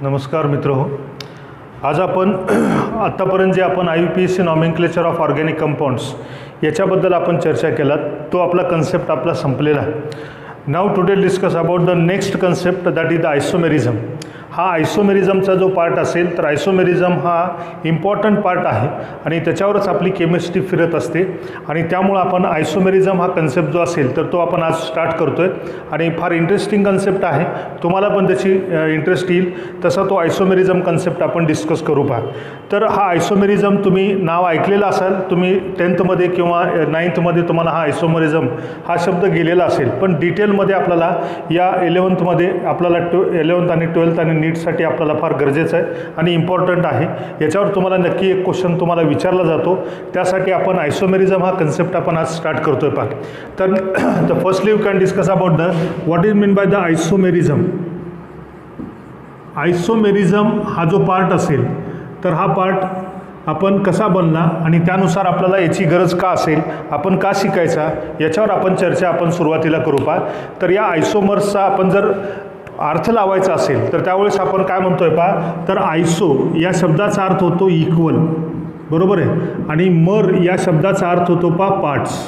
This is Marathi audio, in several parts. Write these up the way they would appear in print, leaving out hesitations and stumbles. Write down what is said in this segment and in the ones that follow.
नमस्कार मित्रहो, आज आपण आत्तापर्यंत जे आपण IUPAC nomenclature of organic compounds याच्याबद्दल आपण चर्चा केलात तो आपला कन्सेप्ट आपला संपलेला आहे. नाव today discuss about the next concept that is the isomerism. हा आयसोमेरिझमचा जो पार्ट असेल तर आयसोमेरिझम हा इम्पॉर्टंट पार्ट आहे आणि त्याच्यावरच आपली केमिस्ट्री फिरत असते आणि त्यामुळं आपण आयसोमेरिझम हा कन्सेप्ट जो असेल तर तो आपण आज स्टार्ट करतो आहे आणि फार इंटरेस्टिंग कन्सेप्ट आहे. तुम्हाला पण त्याची इंटरेस्ट येईल तसा तो आयसोमेरिझम कन्सेप्ट आपण डिस्कस करू पहा. तर हा आयसोमेरिझम तुम्ही नाव ऐकलेलं असाल, तुम्ही 10th किंवा 9th तुम्हाला हा आयसोमेरिझम हा शब्द गेलेला असेल, पण डिटेलमध्ये आपल्याला या 11th आपल्याला 11th आणि 12th आणि नीटसाठी आपल्याला फार गरजेचं आहे आणि इम्पॉर्टंट आहे. याच्यावर तुम्हाला नक्की एक क्वेश्चन तुम्हाला विचारला जातो, त्यासाठी आपण आयसोमेरिझम हा कन्सेप्ट आपण आज स्टार्ट करतोय पहा. तर firstly you can discuss about the what is mean by the isomerism. Isomerism हा जो पार्ट असेल तर हा पार्ट आपण कसा बनला आणि त्यानुसार आपल्याला याची गरज का असेल, आपण का शिकायचा, याच्यावर आपण चर्चा आपण सुरुवातीला करू पहा. तर या आयसोमर्सचा आपण जर अर्थ लावायचा असेल तर त्यावेळेस आपण काय म्हणतोय पहा, तर आयसो या शब्दाचा अर्थ होतो इक्वल, बरोबर आहे, आणि मर या शब्दाचा अर्थ होतो पहा पार्ट्स.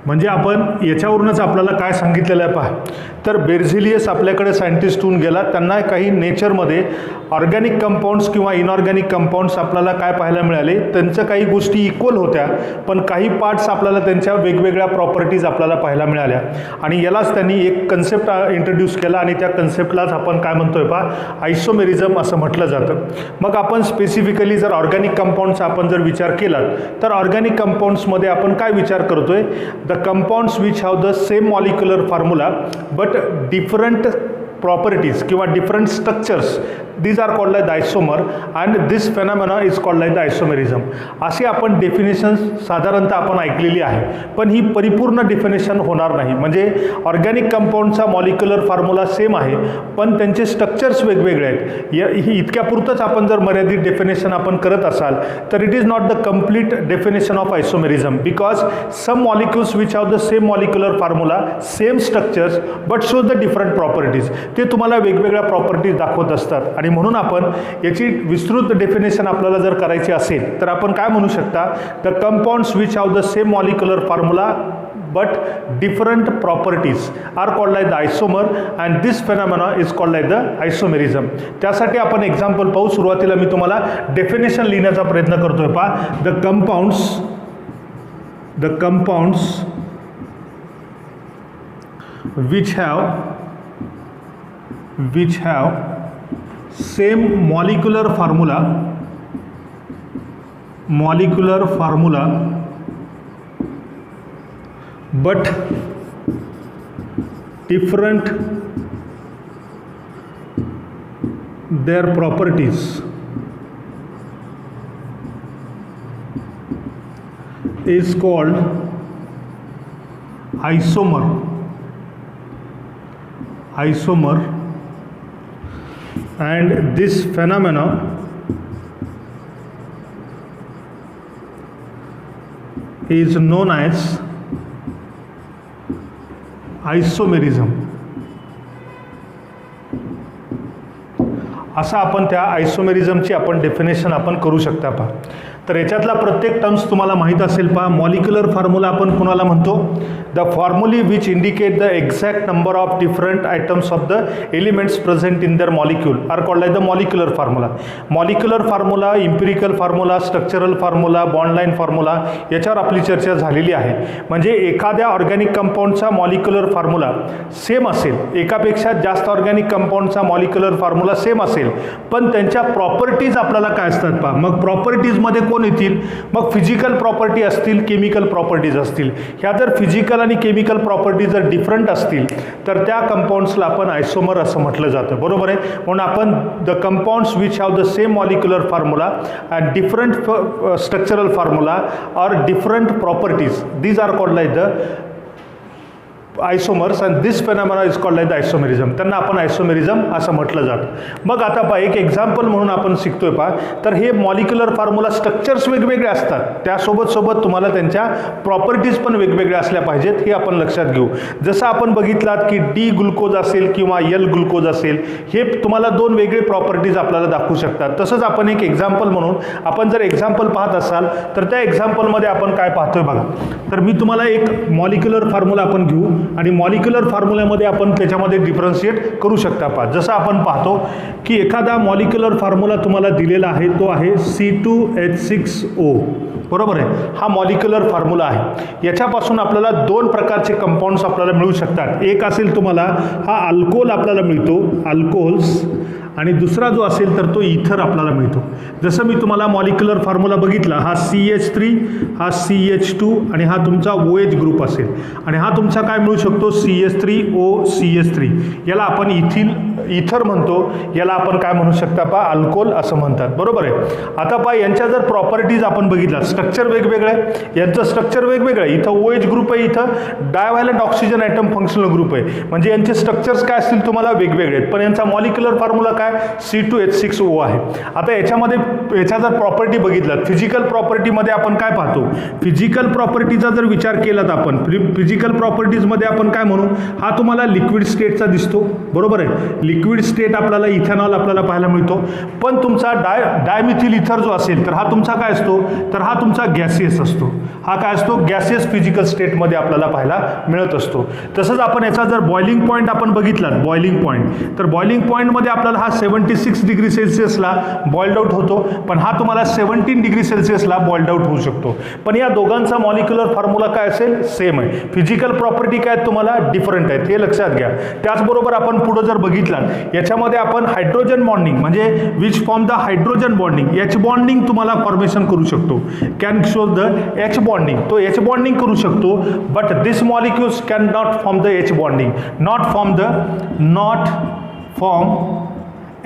म्हणजे आपण याच्यावरूनच आपल्याला काय सांगितलेलं आहे पहा, तर बेर्झिलियस आपल्याकडे सायंटिस्ट होऊन गेला, त्यांना काही नेचरमध्ये ऑर्गॅनिक कंपाऊंड्स किंवा इनऑर्गॅनिक कंपाऊंड्स आपल्याला काय पाहायला मिळाले, त्यांच्या काही गोष्टी इक्वल होत्या पण काही पार्ट्स आपल्याला त्यांच्या वेगवेगळ्या प्रॉपर्टीज आपल्याला पाहायला मिळाल्या आणि यालाच त्यांनी एक कन्सेप्ट इंट्रोड्यूस केला आणि त्या कन्सेप्टलाच आपण काय म्हणतोय पहा, आयसोमेरिझम असं म्हटलं जातं. मग आपण स्पेसिफिकली जर ऑर्गॅनिक कंपाऊंड्स आपण जर विचार केला तर ऑर्गॅनिक कंपाऊंड्समध्ये आपण काय विचार करतोय, the compounds which have the same molecular formula but different properties किंवा different structures, these are called like the isomer and this phenomena is called like the isomerism. अशी आपण डेफिनेशन साधारणतः आपण ऐकलेली आहे, पण ही परिपूर्ण डेफिनेशन होणार नाही. म्हणजे ऑर्गॅनिक कंपाऊंडचा मॉलिक्युलर फॉर्म्युला सेम आहे पण त्यांचे स्ट्रक्चर्स वेगवेगळे आहेत. ही इतक्यापुरतंच आपण जर मर्यादित डेफिनेशन आपण करत असाल तर it is not the complete definition of isomerism, because some molecules which have the same molecular formula, same structures but show the different properties, ते तुम्हाला वेगवेगळ्या प्रॉपर्टीज दाखवत असतात. आणि म्हणून आपण याची विस्तृत डेफिनेशन आपल्याला जर करायची असेल तर आपण काय म्हणू शकता, the compounds which have the same molecular formula but different properties are called like the isomer and this phenomena is called like the isomerism. त्यासाठी आपण एक्झाम्पल पाहू. सुरुवातीला मी तुम्हाला डेफिनेशन लिहिण्याचा प्रयत्न करतोय पहा. The compounds which have same molecular formula but different their properties is called isomer. And this phenomena is known as isomerism. असा आपण त्या आयसोमेरिझमची आपण डेफिनेशन आपण करू शकता पहा. तर याच्यातला प्रत्येक टर्म्स तुम्हाला माहीत असेल पहा. मॉलिक्युलर फॉर्म्युला आपण कोणाला म्हणतो, the formulae which indicate the exact number of different atoms of the elements present in their molecule are called like the molecular formula. Molecular formula, empirical formula, structural formula, bond line formula याच्यावर आपली चर्चा झालेली आहे. म्हणजे एखाद्या ऑर्गॅनिक कंपाऊंडचा मॉलिक्युलर फॉर्म्युला सेम असेल, एकापेक्षा जास्त ऑर्गॅनिक कंपाऊंडचा मॉलिक्युलर फॉर्म्युला सेम असेल पण त्यांच्या प्रॉपर्टीज आपल्याला काय असतात पहा. मग प्रॉपर्टीजमध्ये कोण येतील, मग फिजिकल प्रॉपर्टी असतील, केमिकल प्रॉपर्टीज असतील. ह्या जर फिजिकल आणि केमिकल प्रॉपर्टीज जर डिफरंट असतील तर त्या कंपाऊंड्सला आपण आयसोमर असं म्हटलं जातं, बरोबर आहे. म्हणून आपण the compounds which have the same molecular formula and different structural formula or different properties, these are called like the isomers and this phenomena is called like the isomerism. त्यांना आपण आयसोमेरिझम असं म्हटलं जातं. मग आता पहा एक एक्झाम्पल म्हणून आपण शिकतोय पहा. तर हे मॉलिक्युलर फॉर्म्युला स्ट्रक्चर्स वेगवेगळे असतात, त्यासोबत तुम्हाला त्यांच्या प्रॉपर्टीज पण वेगवेगळ्या असल्या पाहिजेत, हे आपण लक्षात घेऊ. जसं आपण बघितलात की डी ग्लुकोज असेल किंवा एल ग्लुकोज असेल, हे तुम्हाला दोन वेगळे प्रॉपर्टीज आपल्याला दाखवू शकतात. तसंच आपण एक एक्झाम्पल म्हणून आपण जर एक्झाम्पल पाहत असाल तर त्या एक्झाम्पलमध्ये आपण काय पाहतोय बघा. तर मी तुम्हाला एक मॉलिक्युलर फॉर्म्युला आपण घेऊ आणि मॉलिक्युलर फॉर्म्युल्यामध्ये आपण त्याच्यामध्ये डिफरन्शिएट करू शकता. पहा जसं आपण पाहतो की एखादा मॉलिक्युलर फॉर्म्युला तुम्हाला दिलेला आहे, तो आहे C2H6O. बरोबर आहे, हा मॉलिक्युलर फॉर्म्युला आहे. याच्यापासून आपल्याला दोन प्रकारचे कंपाऊंड्स आपल्याला मिळू शकतात. एक असेल तुम्हाला हा अल्कोहोल आपल्याला मिळतो, अल्कोहोल्स, आणि दुसरा जो असेल तर तो इथर आपल्याला मिळतो. जसं मी तुम्हाला मॉलिक्युलर फॉर्म्युला बघितला, हा CH3, हा CH2 आणि हा तुमचा OH ग्रुप असेल, आणि हा तुमचा काय मिळू शकतो CH3OCH3. याला आपण इथर म्हणतो, याला आपण काय म्हणू शकता पहा अल्कोहोल असं म्हणतात. बरोबर आहे. आता पहा यांच्या जर प्रॉपर्टीज आपण बघितला, स्ट्रक्चर वेगवेगळं आहे, यांचं स्ट्रक्चर वेगवेगळं आहे. इथं OH ग्रुप आहे, इथं डायव्हॅलंट ऑक्सिजन ॲटम फंक्शनल ग्रुप आहे, म्हणजे यांचे स्ट्रक्चर्स काय असतील तुम्हाला वेगवेगळे आहेत, पण यांचा मॉलिक्युलर फॉर्म्युला काय C2H6O आहे. आता याच्या जर प्रॉपर्टी बघितलात, फिजिकल प्रॉपर्टीमध्ये आपण काय पाहतो, फिजिकल प्रॉपर्टीचा जर विचार केलात आपण, फिजिकल प्रॉपर्टीजमध्ये आपण काय म्हणू, हा तुम्हाला लिक्विड स्टेटचा दिसतो. बरोबर आहे, लिक्विड स्टेट आपल्याला इथेनॉल आपल्याला पाहायला मिळतो. पण तुमचा डायमिथिल इथर जो असेल तर हा तुमचा काय असतो, तर हा तुमचा गॅसियस असतो. हा काय असतो, गॅसियस फिजिकल स्टेटमध्ये आपल्याला पाहायला मिळत असतो. तसंच आपण याचा जर बॉइलिंग पॉईंट आपण बघितलात, बॉइलिंग पॉईंट, तर बॉइलिंग पॉईंटमध्ये आपल्याला हा 76 डिग्री सेल्सिअसला बॉइल्ड आउट होतो, पण हा तुम्हाला 17 डिग्री सेल्सिअसला बॉइल्ड आउट होऊ शकतो. पण या दोघांचा मॉलिक्युलर फॉर्म्युला काय असेल, सेम आहे. फिजिकल प्रॉपर्टी काय तुम्हाला डिफरंट आहेत, हे लक्षात घ्या. त्याचबरोबर आपण पुढे जर बघितलात, याच्यामध्ये आपण हायड्रोजन बॉन्डिंग म्हणजे which form the hydrogen bonding, H bonding तुम्हाला फॉर्मेशन करू शकतो. Can show the H bonding, तो एच बॉन्डिंग करू शकतो. But this molecules can not form the H bonding, not form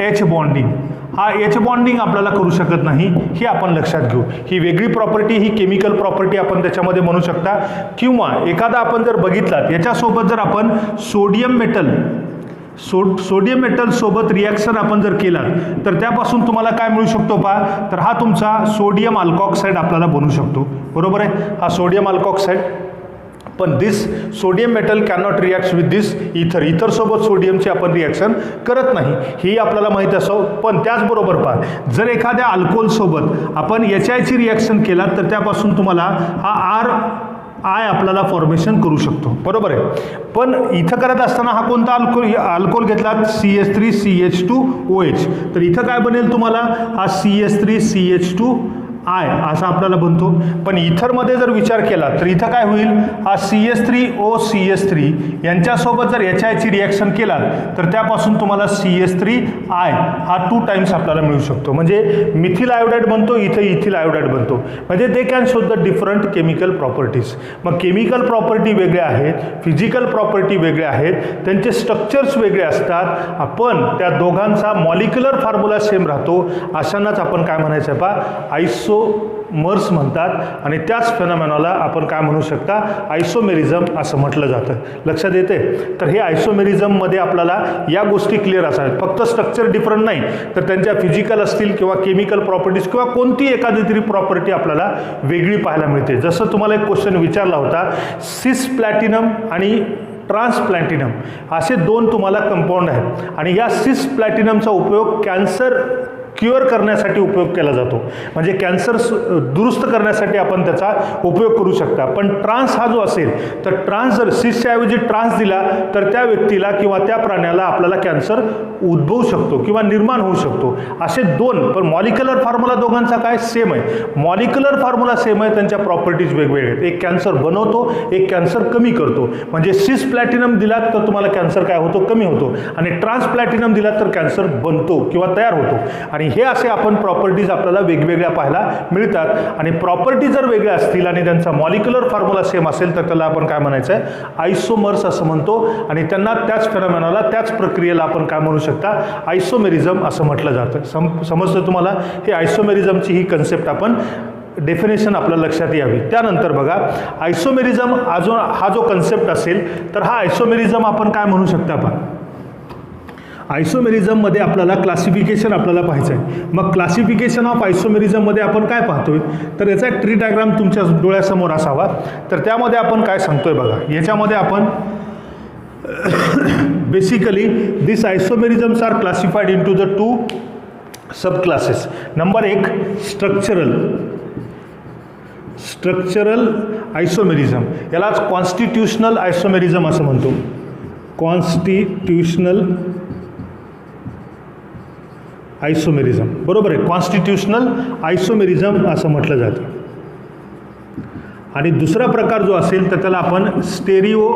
H bonding. हा एच बॉन्डिंग आपल्याला करू शकत नाही, हे आपण लक्षात घेऊ. ही वेगळी प्रॉपर्टी, ही केमिकल प्रॉपर्टी आपण त्याच्यामध्ये म्हणू शकता. किंवा एखादा आपण जर बघितलात, याच्यासोबत जर आपण सोडियम मेटल सोबत रिॲक्शन आपण जर केला तर त्यापासून तुम्हाला काय मिळू शकतो पहा, तर हा तुमचा सोडियम अल्कॉक्साईड आपल्याला बनू शकतो. बरोबर आहे, हा सोडियम अल्कॉक्साईड. पण this sodium metal cannot react with this ether सोबत सोडियमची आपण रिॲक्शन करत नाही, ही आपल्याला माहीत असो. पण त्याचबरोबर पहा, जर एखाद्या अल्कोहोलसोबत आपण HI ची रिॲक्शन केला तर त्यापासून तुम्हाला हा RI आपल्याला फॉर्मेशन करू शकतो. बरोबर आहे. पण इथं करत असताना हा कोणता अल्कोहोल घेतला, CH3CH2OH, तर इथं काय बनेल तुम्हाला, हा CH3CH2I असा आपल्याला बनतो. पण इथरमध्ये जर विचार केला तर इथं काय होईल, हा CH3OCH3 यांच्यासोबत जर HI ची रिॲक्शन केला तर त्यापासून तुम्हाला CH3I हा 2 टाइम्स आपल्याला मिळू शकतो. म्हणजे मिथिल आयोडाईड बनतो, इथं इथिल आयोडाईड बनतो. म्हणजे they can show the different chemical properties. मग केमिकल प्रॉपर्टी वेगळ्या आहेत, फिजिकल प्रॉपर्टी वेगळ्या आहेत, त्यांचे स्ट्रक्चर्स वेगळे असतात. आपण त्या दोघांचा मॉलिक्युलर फॉर्म्युला सेम राहतो. अशांनाच आपण काय म्हणायचं आहे पहा, आयसोमर्स म्हणतात. आणि त्याच फेनॉमेनाला आपण काय म्हणू शकता, आयसोमेरिझम असं म्हटलं जातं. लक्षात येते. तर हे आयसोमेरिझममध्ये आपल्याला या गोष्टी क्लिअर असाव्यात. फक्त स्ट्रक्चर डिफरंट नाही, तर त्यांच्या फिजिकल असतील किंवा केमिकल प्रॉपर्टीज किंवा कोणती एखादी तरी प्रॉपर्टी आपल्याला वेगळी पाहायला मिळते. जसं तुम्हाला एक क्वेश्चन विचारला होता, सिस प्लॅटिनम आणि ट्रान्स प्लॅटिनम असे दोन तुम्हाला कंपाऊंड आहेत, आणि या सिस प्लॅटिनमचा उपयोग कॅन्सर क्युअर करण्यासाठी उपयोग केला जातो. म्हणजे कॅन्सर दुरुस्त करण्यासाठी आपण त्याचा उपयोग करू शकता. पण ट्रान्स हा जो असेल तर ट्रान्स जर सिसच्याऐवजी ट्रान्स दिला तर त्या व्यक्तीला किंवा त्या प्राण्याला आपल्याला कॅन्सर उद्भवू शकतो किंवा निर्माण होऊ शकतो. असे दोन, पण मॉलिक्युलर फॉर्म्युला दोघांचा काय सेम आहे. मॉलिक्युलर फॉर्म्युला सेम आहे, त्यांच्या प्रॉपर्टीज वेगवेगळे आहेत. एक कॅन्सर बनवतो, एक कॅन्सर कमी करतो. म्हणजे सिस प्लॅटिनम दिलात तर तुम्हाला कॅन्सर काय होतो, कमी होतो, आणि ट्रान्स प्लॅटिनम दिलात तर कॅन्सर बनतो किंवा तयार होतो. आणि हे असे आपण प्रॉपर्टीज आपल्याला वेगवेगळ्या पाहायला मिळतात. आणि प्रॉपर्टी जर वेगळ्या असतील आणि त्यांचा मॉलिक्युलर फॉर्म्युला सेम असेल तर त्याला आपण काय म्हणायचं आहे, आयसोमर्स असं म्हणतो. आणि त्यांना त्याच फेनॉमेनाला, त्याच प्रक्रियेला आपण काय म्हणू शकता, आयसोमेरिझम असं म्हटलं जातं. समजतं तुम्हाला. हे आयसोमेरिझमची ही कन्सेप्ट आपण डेफिनेशन आपल्या लक्षात यावी. त्यानंतर बघा आयसोमेरिझम हा जो कन्सेप्ट असेल तर हा आयसोमेरिझम आपण काय म्हणू शकता पहा. आयसोमेरिझममध्ये आपल्याला क्लासिफिकेशन आपल्याला पाहायचं आहे. मग क्लासिफिकेशन ऑफ आयसोमेरिझममध्ये आपण काय पाहतोय तर याचा एक ट्री डायग्राम तुमच्या डोळ्यासमोर असावा. तर त्यामध्ये आपण काय सांगतोय बघा, याच्यामध्ये आपण basically this isomerisms are classified into the 2 sub classes. Number 1 structural isomerism, यालाच कॉन्स्टिट्यूशनल आयसोमेरिझम असं म्हणतो. कॉन्स्टिट्यूशनल आयसोमेरिझम, बरोबर आहे, कॉन्स्टिट्यूशनल आयसोमेरिझम असं म्हटलं जातं. आणि दुसरा प्रकार जो असेल तर त्याला आपण स्टेरिओ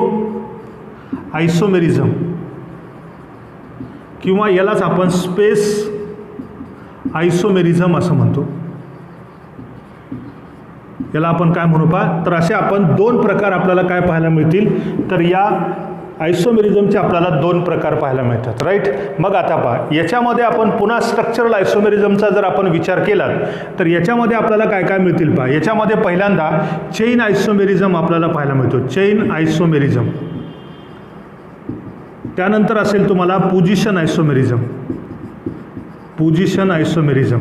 आयसोमेरिझम किंवा यालाच आपण स्पेस आयसोमेरिझम असं म्हणतो. याला आपण काय म्हणू पहा, तर असे आपण 2 प्रकार आपल्याला काय पाहायला मिळतील. तर या आयसोमेरिझमचे आपल्याला 2 प्रकार पाहायला मिळतात, राईट. मग आता पहा, याच्यामध्ये आपण पुन्हा स्ट्रक्चरल आयसोमेरिझमचा जर आपण विचार केला तर याच्यामध्ये आपल्याला काय काय मिळतील पहा. याच्यामध्ये पहिल्यांदा चेन आयसोमेरिझम आपल्याला पाहायला मिळतो, चेन आयसोमेरिझम. त्यानंतर असेल तुम्हाला पोझिशन आयसोमेरिझम, पोझिशन आयसोमेरिझम.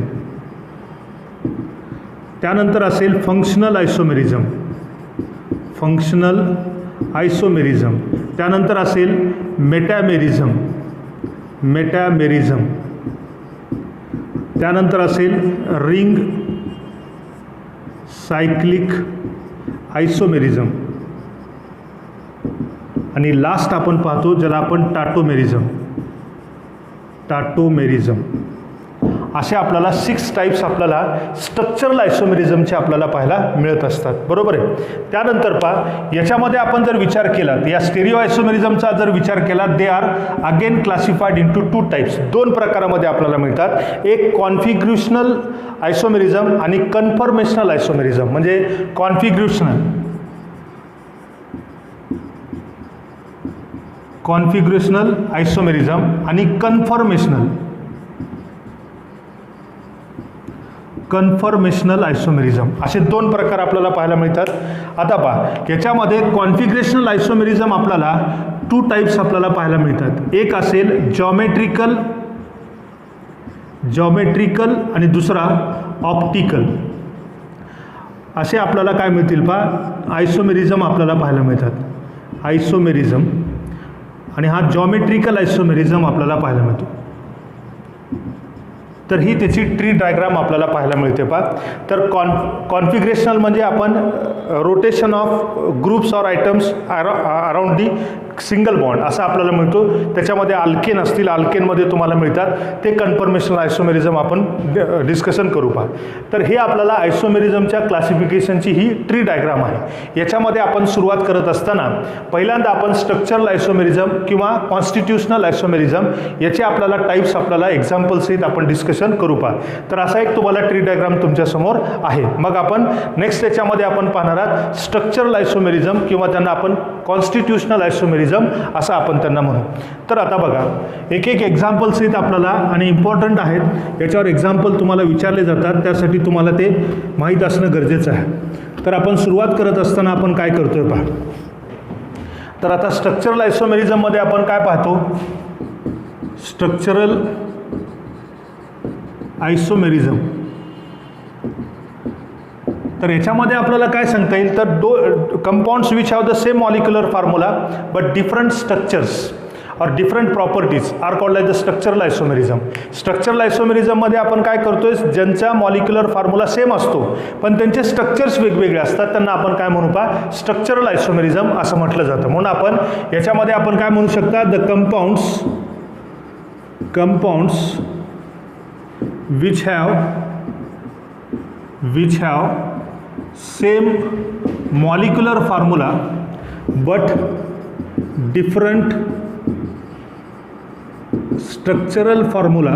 त्यानंतर असेल फंक्शनल आयसोमेरिझम, फंक्शनल आयसोमेरिझम. त्यानंतर असेल मेटॅमेरिझम, मेटॅमेरिझम. त्यानंतर असेल रिंग सायक्लिक आयसोमेरिझम. आणि लास्ट आपण पाहतो ज्याला आपण टाटोमेरिझम, टाटोमेरिझम. असे आपल्याला 6 टाईप्स आपल्याला स्ट्रक्चरल आयसोमेरिझमचे आपल्याला पाहायला मिळत असतात, बरोबर आहे. त्यानंतर पहा, याच्यामध्ये आपण जर विचार केला या स्टेरिओ आयसोमेरिझमचा जर विचार केला, they are again classified into 2 types. 2 प्रकारामध्ये आपल्याला मिळतात. एक कॉन्फिग्रेशनल आयसोमेरिझम आणि कन्फर्मेशनल आयसोमेरिझम. म्हणजे कॉन्फिग्रेशनल आयसोमेरिझम आणि कन्फर्मेशनल आयसोमेरिझम असे 2 प्रकार आपल्याला पाहायला मिळतात. आता पहा, याच्यामध्ये कॉन्फिग्रेशनल आयसोमेरिझम आपल्याला 2 टाईप्स आपल्याला पाहायला मिळतात. एक असेल जॉमेट्रिकल आणि दुसरा ऑप्टिकल. असे आपल्याला काय मिळतील पहा, आयसोमेरिझम आपल्याला पाहायला मिळतात, आयसोमेरिझम. आणि हा जॉमेट्रिकल आयसोमेरिझम आपल्याला पाहायला मिळतो. तर ही त्याची ट्री डायग्राम आपल्याला पाहायला मिळते पहा. तर कॉन्फिग्रेशनल म्हणजे आपण rotation of groups or items around the single bond असं आपल्याला मिळतो. त्याच्यामध्ये अल्केन असतील, अल्केनमध्ये तुम्हाला मिळतात, ते कन्फर्मेशनल आयसोमेरिझम आपण डिस्कशन करू पहा. तर हे आपल्याला आयसोमेरिझमच्या क्लासिफिकेशनची ही ट्री डायग्राम आहे. याच्यामध्ये आपण सुरुवात करत असताना पहिल्यांदा आपण स्ट्रक्चरल आयसोमेरिझम किंवा कॉन्स्टिट्यूशनल आयसोमेरिझम याचे आपल्याला टाईप्स आपल्याला एक्झाम्पल सहित आपण डिस्कशन करू पहा. तर असा एक तुम्हाला ट्री डायग्राम तुमच्यासमोर आहे. मग आपण नेक्स्ट याच्यामध्ये आपण पाहणार आहात स्ट्रक्चरल आयसोमेरिझम किंवा त्यांना आपण कॉन्स्टिट्यूशनल आयसोमेरिझम असं आपण त्यांना म्हणू. तर आता बघा, एक एक एक्झाम्पल सहित आपल्याला आणि इम्पॉर्टंट आहेत, याच्यावर एक्झाम्पल तुम्हाला विचारले जातात, त्यासाठी तुम्हाला ते माहीत असणं गरजेचं आहे. तर आपण सुरुवात करत असताना आपण काय करतोय पहा. तर आता स्ट्रक्चरल आयसोमेरिझममध्ये आपण काय पाहतो, स्ट्रक्चरल आयसोमेरिझम. तर याच्यामध्ये आपल्याला काय सांगता येईल, तर compounds which have the same molecular formula but different structures or different properties are called like the structural isomerism. Structural आयसोमेरिझममध्ये आपण काय करतोय, ज्यांचा मॉलिक्युलर फॉर्म्युला सेम असतो पण त्यांचे स्ट्रक्चर्स वेगवेगळे असतात, त्यांना आपण काय म्हणू पहा, स्ट्रक्चरल आयसोमेरिझम असं म्हटलं जातं. म्हणून आपण याच्यामध्ये आपण काय म्हणू शकता, the compounds which have same molecular formula but different structural formula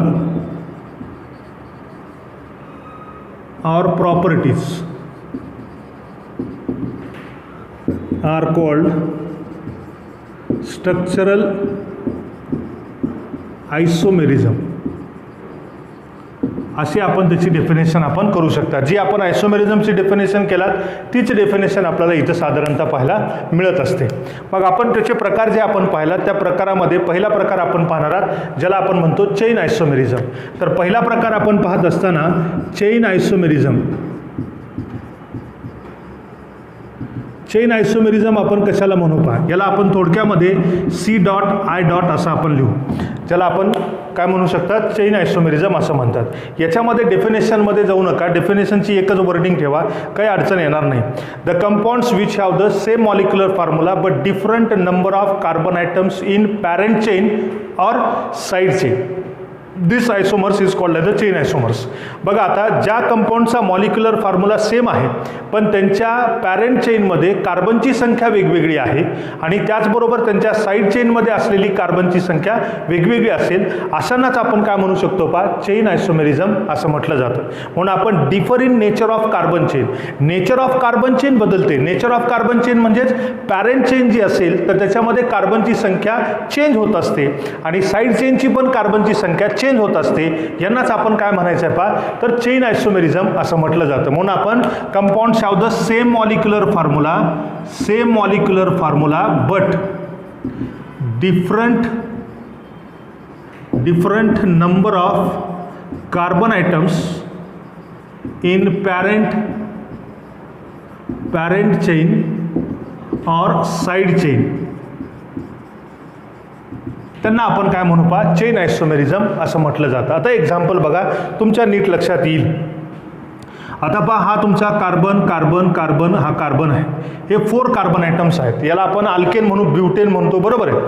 or properties are called structural isomerism. अशी आपण त्याची डेफिनेशन आपण करू शकता. जी आपण आयसोमेरिझमची डेफिनेशन केलात तीच डेफिनेशन आपल्याला इथं साधारणतः पाहायला मिळत असते. मग आपण त्याचे प्रकार जे आपण पाहिलात त्या प्रकारामध्ये पहिला प्रकार आपण पाहणार आहात ज्याला आपण म्हणतो चेन आयसोमेरिझम. तर पहिला प्रकार आपण पाहत असताना चेन आयसोमेरिझम. चेन आयसोमेरिझम आपण कशाला म्हणू पहा, याला आपण थोडक्यामध्ये C.I. असं आपण लिहू, ज्याला आपण काय म्हणू शकतात चेन आयसोमेरिझम असं म्हणतात. याच्यामध्ये डेफिनेशनमध्ये जाऊ नका, डेफिनेशनची एकच वर्डिंग ठेवा, काही अडचण येणार नाही. The compounds which have the same molecular formula but different number of carbon atoms in parent chain or side chain, this आयसोमर्स is called as the chain आयसोमर्स. बघा आता ज्या कंपाऊंडचा मॉलिक्युलर फॉर्म्युला सेम आहे पण त्यांच्या पॅरेंट चेनमध्ये कार्बनची संख्या वेगवेगळी आहे आणि त्याचबरोबर त्यांच्या साईड चेनमध्ये असलेली कार्बनची संख्या वेगवेगळी असेल, अशांनाच आपण काय म्हणू शकतो पहा चेन आयसोमेरिझम असं म्हटलं जातं. म्हणून आपण differ in nature of carbon chain, nature of carbon chain बदलते. नेचर ऑफ कार्बन चेन म्हणजेच पॅरेंट चेन जी असेल तर त्याच्यामध्ये कार्बनची संख्या चेंज होत असते आणि साईड चेनची पण कार्बनची संख्या चेंज होत असते. यांनाच आपण काय म्हणायचं आहे पहा तर चेन आयसोमेरिझम असं म्हटलं जातं. म्हणून आपण compounds have the same molecular formula but different number of carbon atoms in parent chain और साइड चेन, त्यांना आपण काय म्हणू पहा चेन आयसोमेरिझम असं म्हटलं जातं. आता एक्झाम्पल बघा तुमच्या नीट लक्षात येईल. आता पहा हा तुमचा कार्बन हा कार्बन आहे, हे 4 कार्बन आयटम्स आहेत, याला आपण अल्केन म्हणू, ब्युटेन म्हणतो, बरोबर आहे.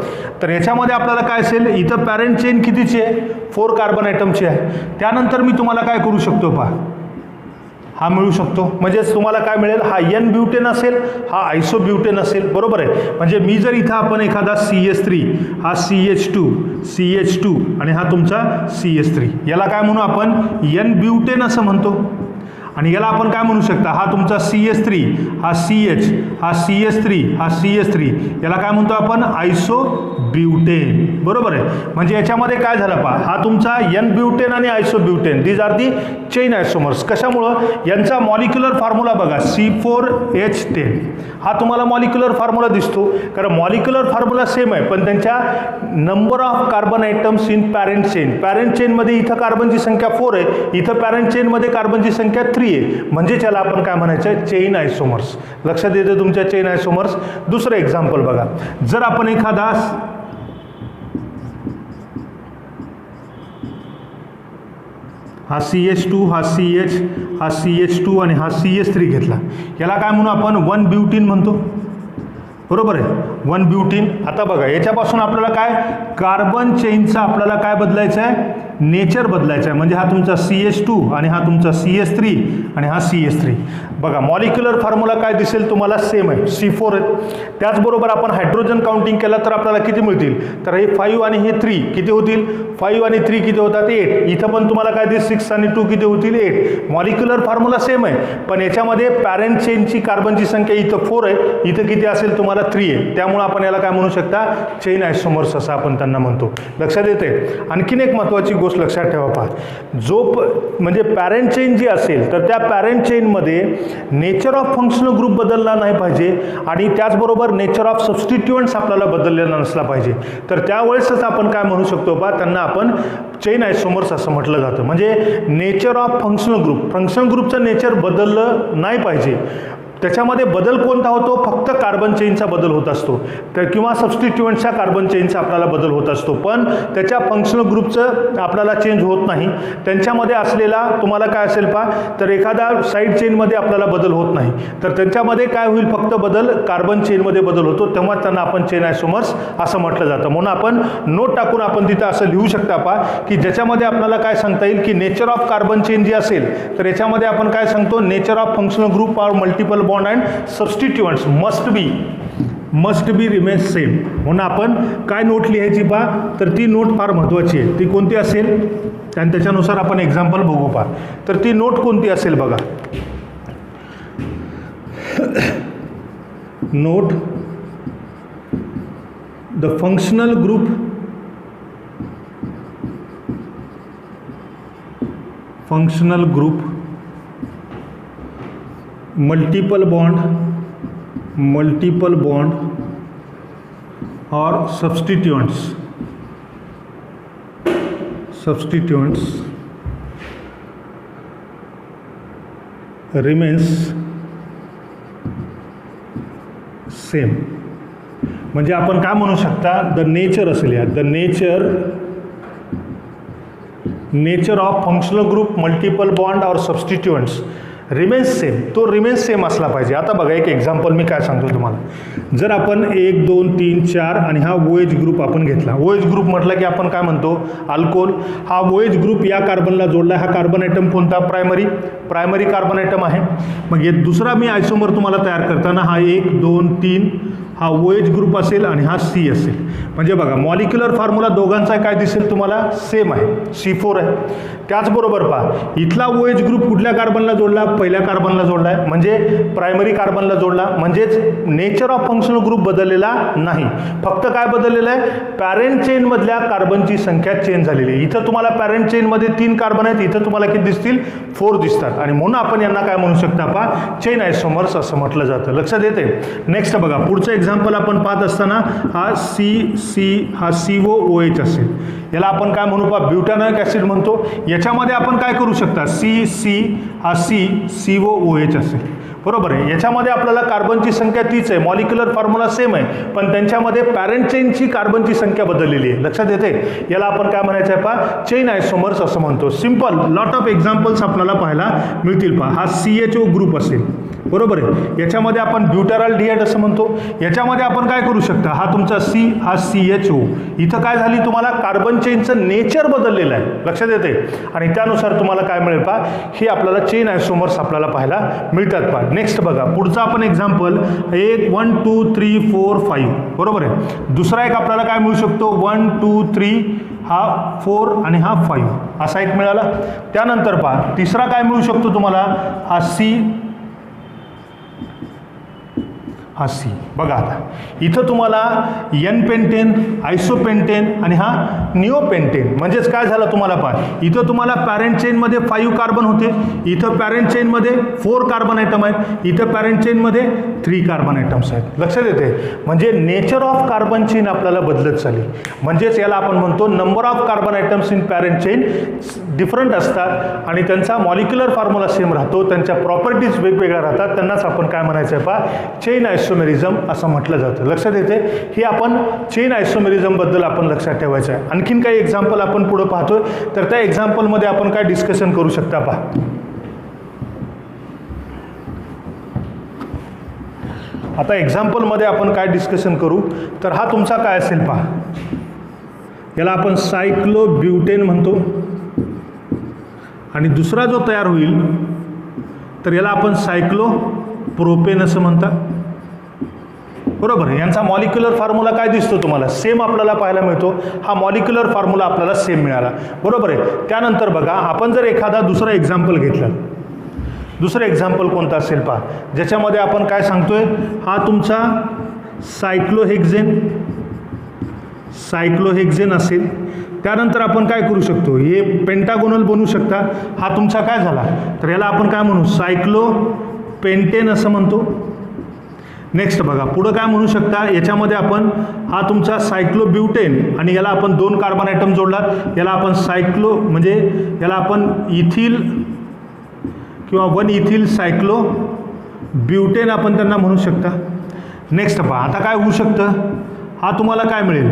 तर याच्यामध्ये आपल्याला काय असेल, इथं पॅरेंट चेन कितीची आहे 4 कार्बन आयटमची आहे. त्यानंतर मी तुम्हाला काय करू शकतो पहा हा मिळू शकतो, म्हणजेच तुम्हाला काय मिळेल, हा एन ब्युटेन असेल, हा आयसोब्युटेन असेल, बरोबर आहे. म्हणजे मी जर इथं आपण एखादा CH3, हा CH2 आणि हा तुमचा CH3, याला काय म्हणू आपण एन ब्युटेन असं म्हणतो. आणि याला आपण काय म्हणू शकता, हा तुमचा CH3, हा CH, हा CH3, हा CH3, याला काय म्हणतो आपण आयसोब्युटेन, बरोबर आहे. म्हणजे याच्यामध्ये काय झालं पहा, हा तुमचा एन ब्युटेन आणि isobutane, these are the chain isomers. कशामुळं, यांचा मॉलिक्युलर फॉर्म्युला बघा C4H10, हा तुम्हाला मॉलिक्युलर फॉर्म्युला दिसतो, कारण मॉलिक्युलर फॉर्म्युला सेम आहे पण त्यांच्या number of carbon atoms in parent चेनमध्ये इथं कार्बनची संख्या 4 आहे, इथं पॅरेंट चेनमध्ये कार्बनची संख्या 3 आहे, म्हणजे त्याला आपण काय म्हणायचं चेन आयसोमर्स. लक्षात येते तुमच्या चेन आयसोमर्स. दुसरं एक्झाम्पल बघा, जर आपण एखादा हा CH2, हा CH, हा CH2 आणि हा CH3 घेतला, याला काय म्हणू आपण 1 ब्युटीन म्हणतो, बरोबर आहे, 1 ब्युटीन. आता बघा याच्यापासून आपल्याला काय कार्बन चेनचा आपल्याला काय बदलायचं आहे, नेचर बदलायचं आहे. म्हणजे हा तुमचा CH2 आणि हा तुमचा CH3 आणि हा CH3. बघा मॉलिक्युलर फॉर्म्युला काय दिसेल तुम्हाला सेम आहे, C4 आहे. त्याचबरोबर आपण हायड्रोजन काउंटिंग केला तर आपल्याला किती मिळतील, तर हे 5 आणि हे 3 किती होतील, 5 आणि 3 किती होतात 8. इथं पण तुम्हाला काय दिसेल 6 आणि 2 किती होतील 8. मॉलिक्युलर फॉर्म्युला सेम आहे पण याच्यामध्ये पॅरेंट चेनची कार्बनची संख्या इथं 4 आहे, इथं किती असेल तुम्हाला 3 आहे. त्यामुळे आपण याला काय म्हणू शकता चेन आयसोमर्स असं आपण त्यांना म्हणतो. लक्षात येते. आणखीन एक महत्त्वाची गोष्ट लक्षात ठेवा पहा, म्हणजे पॅरेंट चेन जी असेल तर त्या पॅरेंट चेनमध्ये नेचर ऑफ फंक्शनल ग्रुप बदलला नाही पाहिजे आणि त्याचबरोबर नेचर ऑफ सबस्टिट्युएंट्स आपल्याला बदललेला नसला पाहिजे. तर त्यावेळेसच आपण काय म्हणू शकतो पहा त्यांना आपण चेन आयसोमर्स असं म्हटलं जातं. म्हणजे नेचर ऑफ फंक्शनल ग्रुपचं नेचर बदललं नाही पाहिजे. त्याच्यामध्ये बदल कोणता होतो, फक्त कार्बन चेनचा बदल होत असतो तर किंवा सबस्टिट्युएंटच्या कार्बन चेनचा आपल्याला बदल होत असतो, पण त्याच्या फंक्शनल ग्रुपचं आपल्याला चेंज होत नाही. त्यांच्यामध्ये असलेला तुम्हाला काय असेल पहा, तर एखादा साईड चेनमध्ये आपल्याला बदल होत नाही, तर त्यांच्यामध्ये काय होईल, फक्त बदल कार्बन चेनमध्ये बदल होतो, तेव्हा त्यांना आपण चेन आयसोमर्स असं म्हटलं जातं. म्हणून आपण नोट टाकून आपण तिथं असं लिहू शकता पहा की ज्याच्यामध्ये आपल्याला काय सांगता येईल की नेचर ऑफ कार्बन चेन जी असेल तर याच्यामध्ये आपण काय सांगतो, nature of functional group or multiple bond and substituents must be remain same. म्हणून आपण काय नोट लिहायची पहा, तर ती नोट फार महत्त्वाची आहे. ती कोणती असेल आणि त्याच्यानुसार आपण एक्झाम्पल बघू पहा. तर ती नोट कोणती असेल बघा, note the functional group functional group, multiple bond और substituents remains सेम. म्हणजे आपण काय म्हणू शकता, द नेचर असेल या, the nature of functional group, multiple bond और सबस्टिट्युएंट्स रिमेन्स सेम. तो रिमेन्स सेम असला पाहिजे. आता बघा एक एक्झाम्पल मी काय सांगतो तुम्हाला. जर आपण 1 2 3 4 आणि हा OH ग्रुप आपण घेतला. OH ग्रुप म्हटलं की आपण काय म्हणतो, अल्कोहोल. हा OH ग्रुप या कार्बनला जोडला. हा कार्बन आयटम कोणता, प्रायमरी कार्बन आयटम आहे. मग हे दुसरा मी आयसोमर तुम्हाला तयार करताना हा 1 2 3 हा OH ग्रुप असेल आणि हा C असेल. म्हणजे बघा मॉलिक्युलर फॉर्म्युला दोघांचा काय दिसेल तुम्हाला, सेम आहे, C4 आहे. त्याचबरोबर पहा इथला OH ग्रुप कुठल्या कार्बनला जोडला, पहिल्या कार्बनला जोडला आहे, म्हणजे प्रायमरी कार्बनला जोडला. म्हणजेच नेचर ऑफ फंक्शनल ग्रुप बदललेला नाही, फक्त काय बदललेलं आहे, पॅरेंट चेनमधल्या कार्बनची संख्या चेंज झालेली आहे. इथं तुम्हाला पॅरेंट चेनमध्ये 3 कार्बन आहेत, इथं तुम्हाला किती दिसतील, 4 दिसतात. आणि म्हणून आपण यांना काय म्हणू शकता पहा, चेन आयसोमर्स असं म्हटलं जातं. लक्षात येते. नेक्स्ट बघा पुढचं एक्झाम्पल आपण पाहत असताना हा हा COOH असेल. याला आपण काय म्हणू पहा, ब्युटानॉइक ॲसिड म्हणतो. याच्यामध्ये आपण काय करू शकता, हा COOH असेल. बरोबर आहे. याच्यामध्ये आपल्याला कार्बनची संख्या तीच आहे, मॉलिक्युलर फॉर्म्युला सेम आहे, पण त्यांच्यामध्ये पॅरेंट चेनची कार्बनची संख्या बदललेली आहे. लक्षात येते. याला आपण काय म्हणायचं आहे पहा, चेन आयसोमर्स असं म्हणतो. सिंपल लॉट ऑफ एक्झाम्पल्स आपल्याला पाहायला मिळतील पहा. हा CHO ग्रुप असेल. बरोबर आहे. याच्यामध्ये आपण ब्युटाराल्डिहाइड असं म्हणतो. याच्यामध्ये आपण काय करू शकता, हा तुमचा हा CHO. इथं काय झाली, तुम्हाला कार्बन चेनचं नेचर बदललेलं आहे. लक्षात येते. आणि त्यानुसार तुम्हाला काय मिळेल पहा, हे आपल्याला चेन आयसोमर्स आपल्याला पाहायला मिळतात पहा. नेक्स्ट बघा पुढचा आपण एक्झाम्पल 1 2 3 4 5. बरोबर आहे. दुसरा एक आपल्याला काय मिळू शकतो, 1 2 3 हा 4 आणि हा 5 असा एक मिळाला. त्यानंतर पहा तिसरा काय मिळू शकतो तुम्हाला, हा C. बघा आता इथं तुम्हाला N पेंटेन, आयसोपेंटेन आणि हा निओपेंटेन. म्हणजेच काय झालं तुम्हाला पहा, इथं तुम्हाला पॅरेंट चेनमध्ये 5 कार्बन होते, इथं पॅरेंट चेनमध्ये 4 कार्बन आयटम आहेत, इथं पॅरेंट चेनमध्ये 3 कार्बन आयटम्स आहेत. लक्षात येते. म्हणजे नेचर ऑफ कार्बन चेन आपल्याला बदलत चालली. म्हणजेच याला आपण म्हणतो number of carbon atoms in parent chain different असतात आणि त्यांचा मॉलिक्युलर फॉर्म्युला सेम राहतो, त्यांच्या प्रॉपर्टीज वेगवेगळ्या राहतात. त्यांनाच आपण काय म्हणायचं आहे पहा, चेन आयसोमेरिझम असं म्हटलं जातं. लक्षात येते. हे आपण चेन आयसोमेरिझम बद्दल आपण लक्षात ठेवायचं आहे. आणखीन काही एक्झाम्पल आपण पुढे पाहतोय, तर त्या एक्झाम्पलमध्ये आपण काय डिस्कशन करू शकता पहा. आता एक्झाम्पलमध्ये आपण काय डिस्कशन करू, तर हा तुमचा काय असेल पहा, याला आपण सायक्लोब्युटेन म्हणतो. आणि दुसरा जो तयार होईल तर याला आपण सायक्लोप्रोपेन असं म्हणतात. बरोबर आहे. यांचा मॉलिक्युलर फॉर्म्युला काय दिसतो तुम्हाला, सेम आपल्याला पाहायला मिळतो. हा मॉलिक्युलर फॉर्म्युला आपल्याला सेम मिळाला. बरोबर आहे. त्यानंतर बघा आपण जर एखादा दुसरा एक्झाम्पल घेतला, दुसरं एक्झाम्पल कोणतं असेल पहा, ज्याच्यामध्ये आपण काय सांगतोय, हा तुमचा सायक्लोहेक्झेन असेल. त्यानंतर आपण काय करू शकतो, हे पेंटागोनल बनवू शकता. हा तुमचा काय झाला, तर याला आपण काय म्हणू, सायक्लोपेंटेन असं म्हणतो. नेक्स्ट बघा पुढं काय म्हणू शकता, याच्यामध्ये आपण हा तुमचा सायक्लोब्युटेन आणि याला आपण 2 कार्बन आयटम जोडला, याला आपण म्हणजे याला आपण इथिल किंवा 1 इथिल सायक्लोब्युटेन आपण त्यांना म्हणू शकता. नेक्स्ट पहा आता काय होऊ शकतं, हा तुम्हाला काय मिळेल,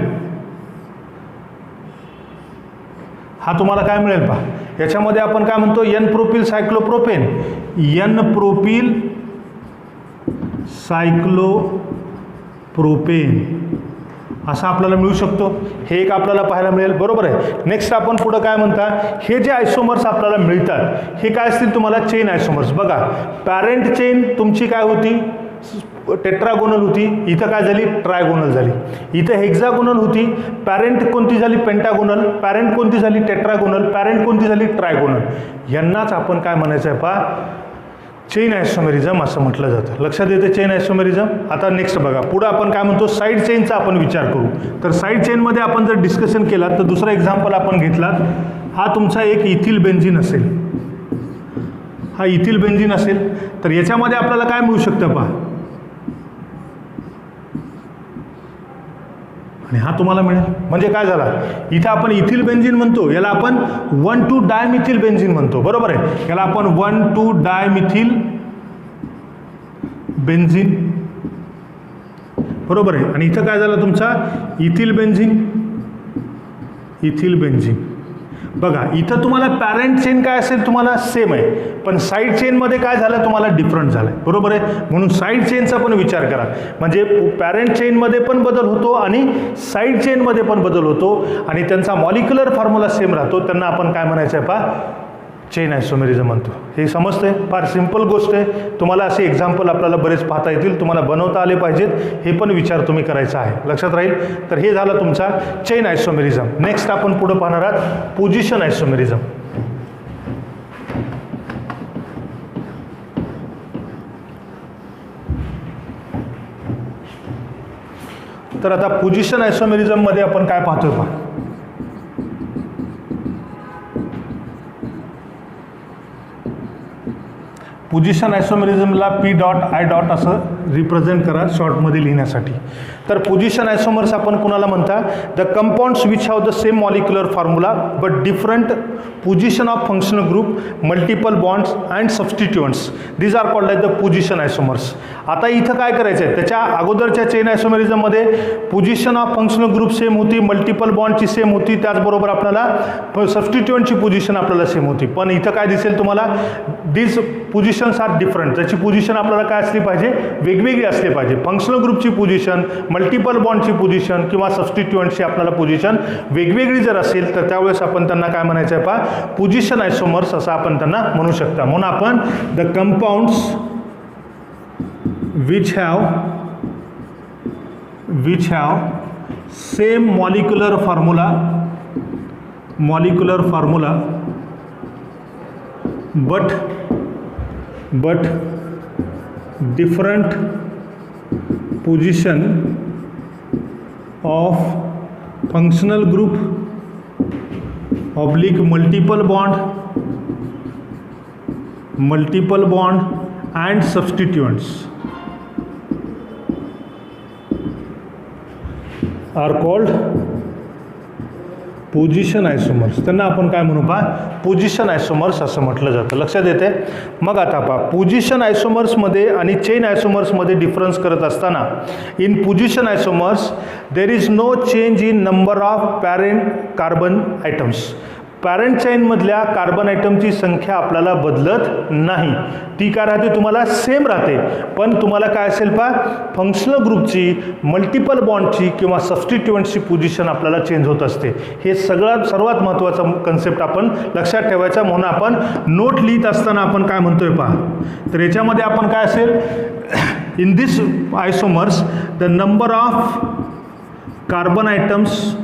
हा तुम्हाला काय मिळेल पहा, याच्यामध्ये आपण काय म्हणतो, N propyl cyclopropane, N propyl cyclopropane असं आपल्याला मिळू शकतो. हे एक आपल्याला पाहायला मिळेल. बरोबर आहे. नेक्स्ट आपण पुढं काय म्हणता, हे जे आयसोमर्स आपल्याला मिळतात हे काय असतील तुम्हाला, चेन आयसोमर्स. बघा पॅरेंट चेन तुमची काय होती, टेट्रागोनल होती, इथं काय झाली, ट्रायगोनल झाली. इथं हेक्झागोनल होती, पॅरेंट कोणती झाली, पेंटागोनल, पॅरेंट कोणती झाली, टेट्रागोनल, पॅरेंट कोणती झाली, ट्रायगोनल. यांनाच आपण काय म्हणायचं आहे पहा, चेन आयसोमेरिझम असं म्हटलं जातं. लक्षात येते चेन आयसोमेरिझम. आता नेक्स्ट बघा पुढं आपण काय म्हणतो, साईड चेनचा आपण विचार करू. तर साईड चेनमध्ये आपण जर डिस्कशन केला तर दुसरा एक्झाम्पल आपण घेतला, हा तुमचा एक इथिल बेन्झीन असेल. हा इथिल बेन्झीन असेल, तर याच्यामध्ये आपल्याला काय मिळू शकतं पहा, आणि हा तुम्हाला मिळेल. म्हणजे काय झाला, इथं आपण इथिल बेन्झीन म्हणतो, याला आपण 1,2-डायमिथिल बेन्झीन म्हणतो, बरोबर आहे. याला आपण 1,2-डायमिथिल बेन्झीन, बरोबर आहे. आणि इथं काय झालं तुमचा इथिल बेन्झीन, इथिल बेन्झीन. बघा इथं तुम्हाला पॅरेंट चेन काय असेल तुम्हाला सेम आहे, पण साईड चेनमध्ये काय झालं तुम्हाला डिफरंट झालं आहे, बरोबर आहे. म्हणून साईड चेनचा पण विचार करा, म्हणजे पॅरेंट चेनमध्ये पण बदल होतो आणि साईड चेनमध्ये पण बदल होतो आणि त्यांचा मॉलिक्युलर फॉर्म्युला सेम राहतो. त्यांना आपण काय म्हणायचं आहे पहा, चेन आयसोमेरिझम म्हणतो. हे समजतंय, फार सिंपल गोष्ट आहे. तुम्हाला असे एक्झाम्पल आपल्याला बरेच पाहता येतील, तुम्हाला बनवता आले पाहिजेत, हे पण विचार तुम्ही करायचा आहे, लक्षात राहील. तर हे झालं तुमचा चेन आयसोमेरिझम. नेक्स्ट आपण पुढे पाहणार आहात पोझिशन आयसोमेरिझम. तर आता पोझिशन आयसोमेरिझम मध्ये आपण काय पाहतोय पहा, पोझिशन आयसोमेरिझमला P.I. असं रिप्रेझेंट करा शॉर्टमध्ये लिहिण्यासाठी. तर पोझिशन आयसोमर्स आपण कुणाला म्हणता, the compounds which have the same molecular formula but different position of functional group, multiple bonds and substituents, these are called the position isomers. आता इथं काय करायचं आहे, त्याच्या अगोदरच्या चेन आयसोमेरिझममध्ये position of functional group same होती, मल्टिपल बॉन्डची सेम होती, त्याचबरोबर आपल्याला सबस्टिट्युएंटची पोझिशन आपल्याला सेम होती. पण इथं काय दिसेल तुम्हाला, दिस पोझिशन्स आर डिफरंट. त्याची पोझिशन आपल्याला काय असली पाहिजे, वेगवेगळी असली पाहिजे. फंक्शनल ग्रुपची पोझिशन, मल्टिपल बॉन्डची पोझिशन किंवा सबस्टिट्युएंटची आपल्याला पोझिशन वेगवेगळी जर असेल तर त्यावेळेस आपण त्यांना काय म्हणायचं आहे पहा, पोझिशन आयसोमर्स असं आपण त्यांना म्हणू शकता. म्हणून आपण the compounds which have same molecular formula but different position of functional group oblique multiple bond and substituents are called position आयसोमर्स. त्यांना आपण काय म्हणू पहा, पोझिशन आयसोमर्स असं म्हटलं जातं, लक्षात येते. मग आता पहा, पोझिशन आयसोमर्समध्ये आणि चेन आयसोमर्समध्ये डिफरन्स करत असताना, in position isomers there is no change in number of parent carbon atoms. Parent चेनमधल्या कार्बन आयटमची संख्या आपल्याला बदलत नाही, ती काय राहते तुम्हाला सेम राहते. पण तुम्हाला काय असेल पहा, फंक्शनल ग्रुपची, मल्टिपल बॉन्डची किंवा सबस्टिट्युएंटची पोझिशन आपल्याला चेंज होत असते. हे सर्वात महत्त्वाचा कन्सेप्ट आपण लक्षात ठेवायचा. म्हणून आपण नोट लिहित असताना आपण काय म्हणतोय पहा, तर याच्यामध्ये आपण काय असेल, in this आयसोमर्स the number of carbon atoms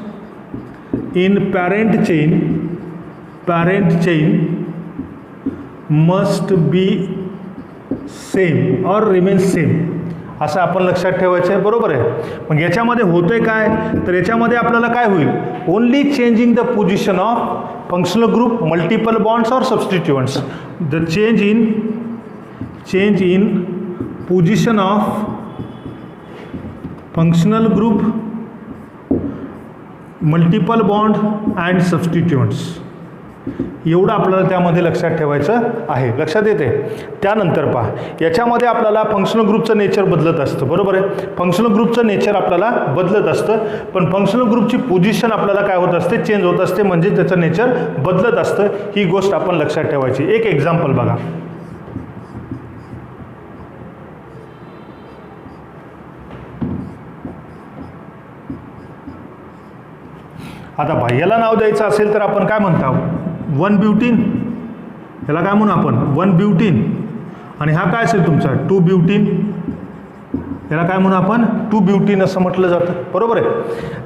in parent chain must be same or remain same असं आपण लक्षात ठेवायचं आहे, बरोबर आहे. मग याच्यामध्ये होतंय काय, तर याच्यामध्ये आपल्याला काय होईल, only changing the position of functional group, multiple bonds or substituents. The change in position of functional group, multiple bond and substituents, एवढं आपल्याला त्यामध्ये लक्षात ठेवायचं आहे, लक्षात येते. त्यानंतर पहा, याच्यामध्ये आपल्याला फंक्शनल ग्रुपचं नेचर बदलत असतं, बरोबर आहे. फंक्शनल ग्रुपचं नेचर आपल्याला बदलत असतं, पण फंक्शनल ग्रुपची पोझिशन आपल्याला काय होत असते, चेंज होत असते, म्हणजे त्याचं नेचर बदलत असतं. ही गोष्ट आपण लक्षात ठेवायची. एक एक्झाम्पल बघा, आता याला नाव द्यायचं असेल तर आपण काय म्हणतो, 1-ब्युटीन. याला काय म्हणू आपण, 1-ब्युटीन. आणि हा काय असेल तुमचा 2-ब्युटीन. याला काय म्हणू आपण, 2-ब्युटीन असं म्हटलं जातं, बरोबर आहे.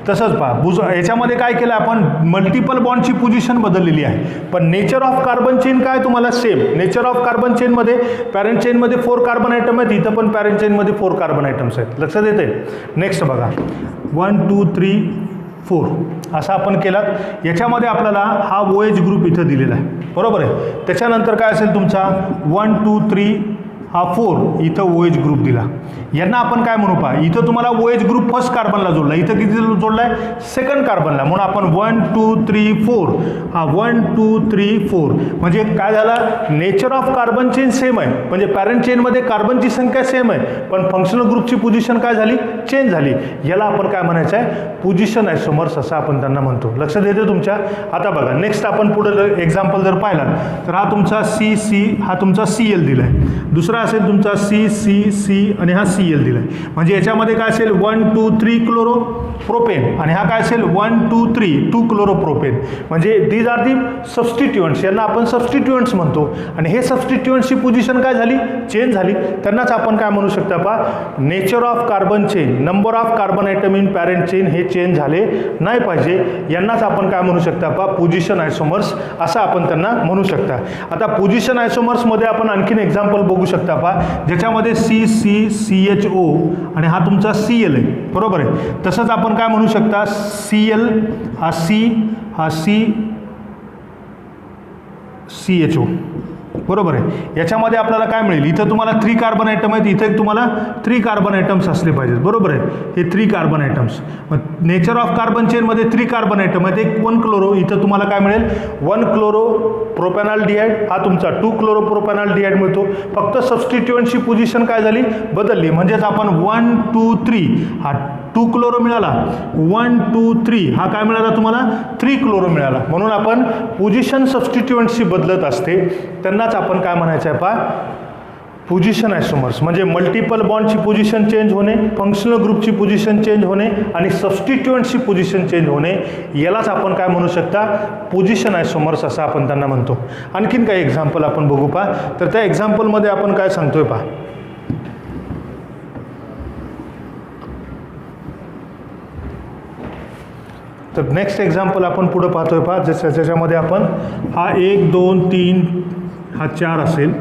तसंच पहा, याच्यामध्ये काय केलं आपण, मल्टिपल बॉन्डची पोझिशन बदललेली आहे, पण नेचर ऑफ कार्बन चेन काय तुम्हाला सेम. नेचर ऑफ कार्बन चेनमध्ये पॅरेंट चेनमध्ये 4 कार्बन आयटम आहेत, इथं पण पॅरेंट चेनमध्ये 4 कार्बन आयटम्स आहेत, लक्षात येते. नेक्स्ट बघा, 1, 2, 3, 4 असा आपण केलात. याच्यामध्ये आपल्याला हा OH ग्रुप इथं दिलेला आहे, बरोबर आहे. त्याच्यानंतर काय असेल तुमचा 1 2 3 हा 4 इथं OH ग्रुप दिला. यांना आपण काय म्हणू पहा, इथं तुम्हाला OH ग्रुप फर्स्ट कार्बनला जोडला, इथं किती जोडला आहे सेकंड कार्बनला, म्हणून आपण 1 2 3 4 हा 1 2 3 4 म्हणजे काय झालं, nature of carbon chain same आहे, म्हणजे पॅरेंट चेनमध्ये कार्बनची संख्या सेम आहे, पण फंक्शनल ग्रुपची पोझिशन काय झाली, चेंज झाली. याला आपण काय म्हणायचं आहे, पोझिशन आयसोमर्स असं आपण त्यांना म्हणतो. लक्षात येते तुमच्या. आता बघा नेक्स्ट आपण पुढे एक्झाम्पल जर पाहिला तर हा तुमचा CC हा तुमचा Cl दिला आहे, दुसरा असेल तुमचा CC आणि हा Cl दिला आहे. म्हणजे याच्यामध्ये काय असेल 1 2 3 क्लोरो प्रोपेन आणि हा काय असेल 1 2 3 2 क्लोरो प्रोपेन. म्हणजे दीज आर दी सबस्टिट्युएंट्स, यांना आपण सबस्टिट्युएंट्स म्हणतो. आणि हे सबस्टिट्युएंट्सची पोझिशन काय झाली, चेंज झाली. त्यांनाच आपण काय म्हणू शकता पहा, nature of carbon chain, number of carbon item in parent chain हे चेंज झाले नाही पाहिजे. यांनाच आपण काय म्हणू शकता पहा, पोझिशन आयसोमर्स असं आपण त्यांना म्हणू शकता. आता पोझिशन आयसोमर्समध्ये आपण आणखीन एक्झाम्पल बघू शकता पहा, ज्याच्यामध्ये CCCHO आणि हा तुमचा Cl आहे, बरोबर आहे. तसंच आपण काय म्हणू शकता, Cl हा CHO, बरोबर आहे. याच्यामध्ये आपल्याला काय मिळेल, इथं तुम्हाला 3 कार्बन आयटम आहेत, इथे तुम्हाला 3 कार्बन आयटम्स असले पाहिजेत, बरोबर आहे. हे 3 कार्बन आयटम्स, मग नेचर ऑफ कार्बन चेनमध्ये 3 कार्बन आयटम आहेत, एक 1 क्लोरो, इथं तुम्हाला काय मिळेल 1 क्लोरो प्रोपॅनॉल्डिहाइड, हा तुमचा 2 क्लोरो प्रोपॅनॉल्डिहाइड मिळतो. फक्त सबस्टिट्युएंटची पोझिशन काय झाली, बदलली. म्हणजेच आपण 1 2 3 हा 2 क्लोरो मिळाला, 1 2 3 हा काय मिळाला तुम्हाला 3 क्लोरो मिळाला. म्हणून आपण पोझिशन सबस्टिट्युएंट्सची बदलत असते, त्यांनाच आपण काय म्हणायचं आहे पहा, पोझिशन आयसोमर्स. म्हणजे मल्टिपल बॉन्डची पोझिशन चेंज होणे, फंक्शनल ग्रुपची पोझिशन चेंज होणे आणि सबस्टिट्युएंटची पोझिशन चेंज होणे, यालाच आपण काय म्हणू शकता, पोझिशन आयसोमर्स असं आपण त्यांना म्हणतो. आणखीन काही एक्झाम्पल आपण बघू पहा. तर त्या एक्झाम्पलमध्ये आपण काय सांगतोय पहा, तर नेक्स्ट एक्झाम्पल आपण पुढं पाहतोय पहा, ज्याच्यामध्ये आपण हा 1 2 3 हा 4 असेल,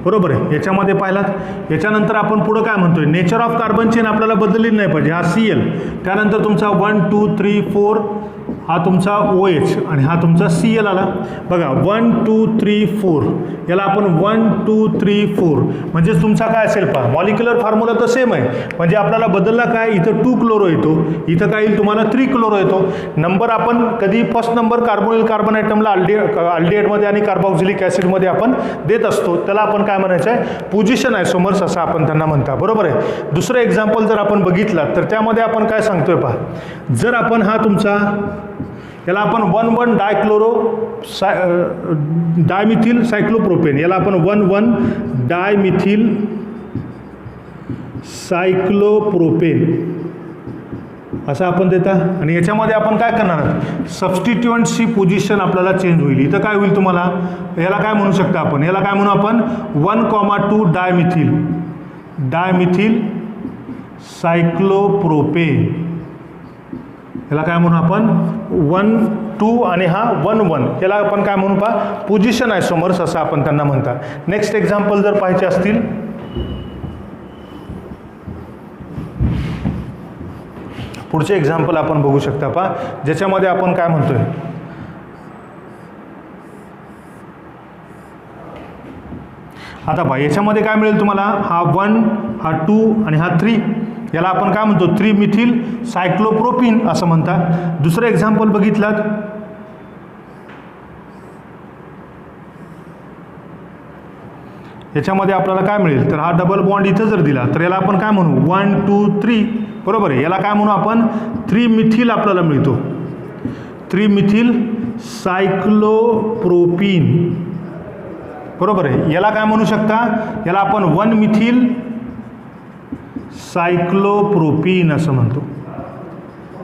बरोबर आहे. याच्यामध्ये पाहिलात. याच्यानंतर आपण पुढं काय म्हणतोय, नेचर ऑफ कार्बन चेन आपल्याला बदलली नाही पाहिजे, हा Cl. त्यानंतर तुमचा 1 2 3 4 हा तुमचा OH आणि हा तुमचा Cl आला. बघा 1 2 3 4 याला आपण 1 2 3 4 म्हणजेच तुमचा काय असेल पहा, मॉलिक्युलर फॉर्म्युला तर सेम आहे, म्हणजे आपल्याला बदलला काय, इथं 2 क्लोरो येतो, इथं काय येईल तुम्हाला 3 क्लोरो येतो. नंबर आपण कधी फर्स्ट नंबर कार्बोनिल कार्बन आयटमला अल्डिहाइडमध्ये आणि कार्बॉक्सिलिक ॲसिडमध्ये आपण देत असतो, त्याला आपण काय म्हणायचं आहे, पोझिशन आयसोमर्स असं आपण त्यांना म्हणता, बरोबर आहे. दुसरं एक्झाम्पल जर आपण बघितलं तर त्यामध्ये आपण काय सांगतोय पहा, जर आपण हा तुमचा याला आपण 1 1 डायक्लोरो डायमिथिल सायक्लोप्रोपेन, याला आपण 1 1 डायमिथिल सायक्लोप्रोपेन असं आपण देता. आणि याच्यामध्ये आपण काय करणार आहोत, सबस्टिट्युएंट्सची पोझिशन आपल्याला चेंज होईल. इथं काय होईल तुम्हाला, याला काय म्हणू शकता आपण, याला काय म्हणू आपण 1,2 डायमिथिल सायक्लोप्रोपेन, याला काय म्हणू आपण 1 2 आणि हा 1 1, याला आपण काय म्हणू पहा, पोझिशन आयसोमर्स असं आपण त्यांना म्हणता. नेक्स्ट एक्झाम्पल जर पाहायचे असतील, पुढचे एक्झाम्पल आपण बघू शकता पहा, ज्याच्यामध्ये आपण काय म्हणतोय, आता पहा याच्यामध्ये काय मिळेल तुम्हाला, हा 1 हा 2 आणि हा 3, याला आपण काय म्हणतो 3 मिथिल सायक्लोप्रोपिन असं म्हणता. दुसरं एक्झाम्पल बघितलात, याच्यामध्ये आपल्याला काय मिळेल, तर हा डबल बॉन्ड इथं जर दिला तर याला आपण काय म्हणू 1 2 3, बरोबर आहे. याला काय म्हणू आपण 3 मिथिल आपल्याला मिळतो, 3 मिथिल सायक्लोप्रोपिन, बरोबर आहे. याला काय म्हणू शकता, याला आपण 1 मिथिल सायक्लोप्रोपिन असं म्हणतो.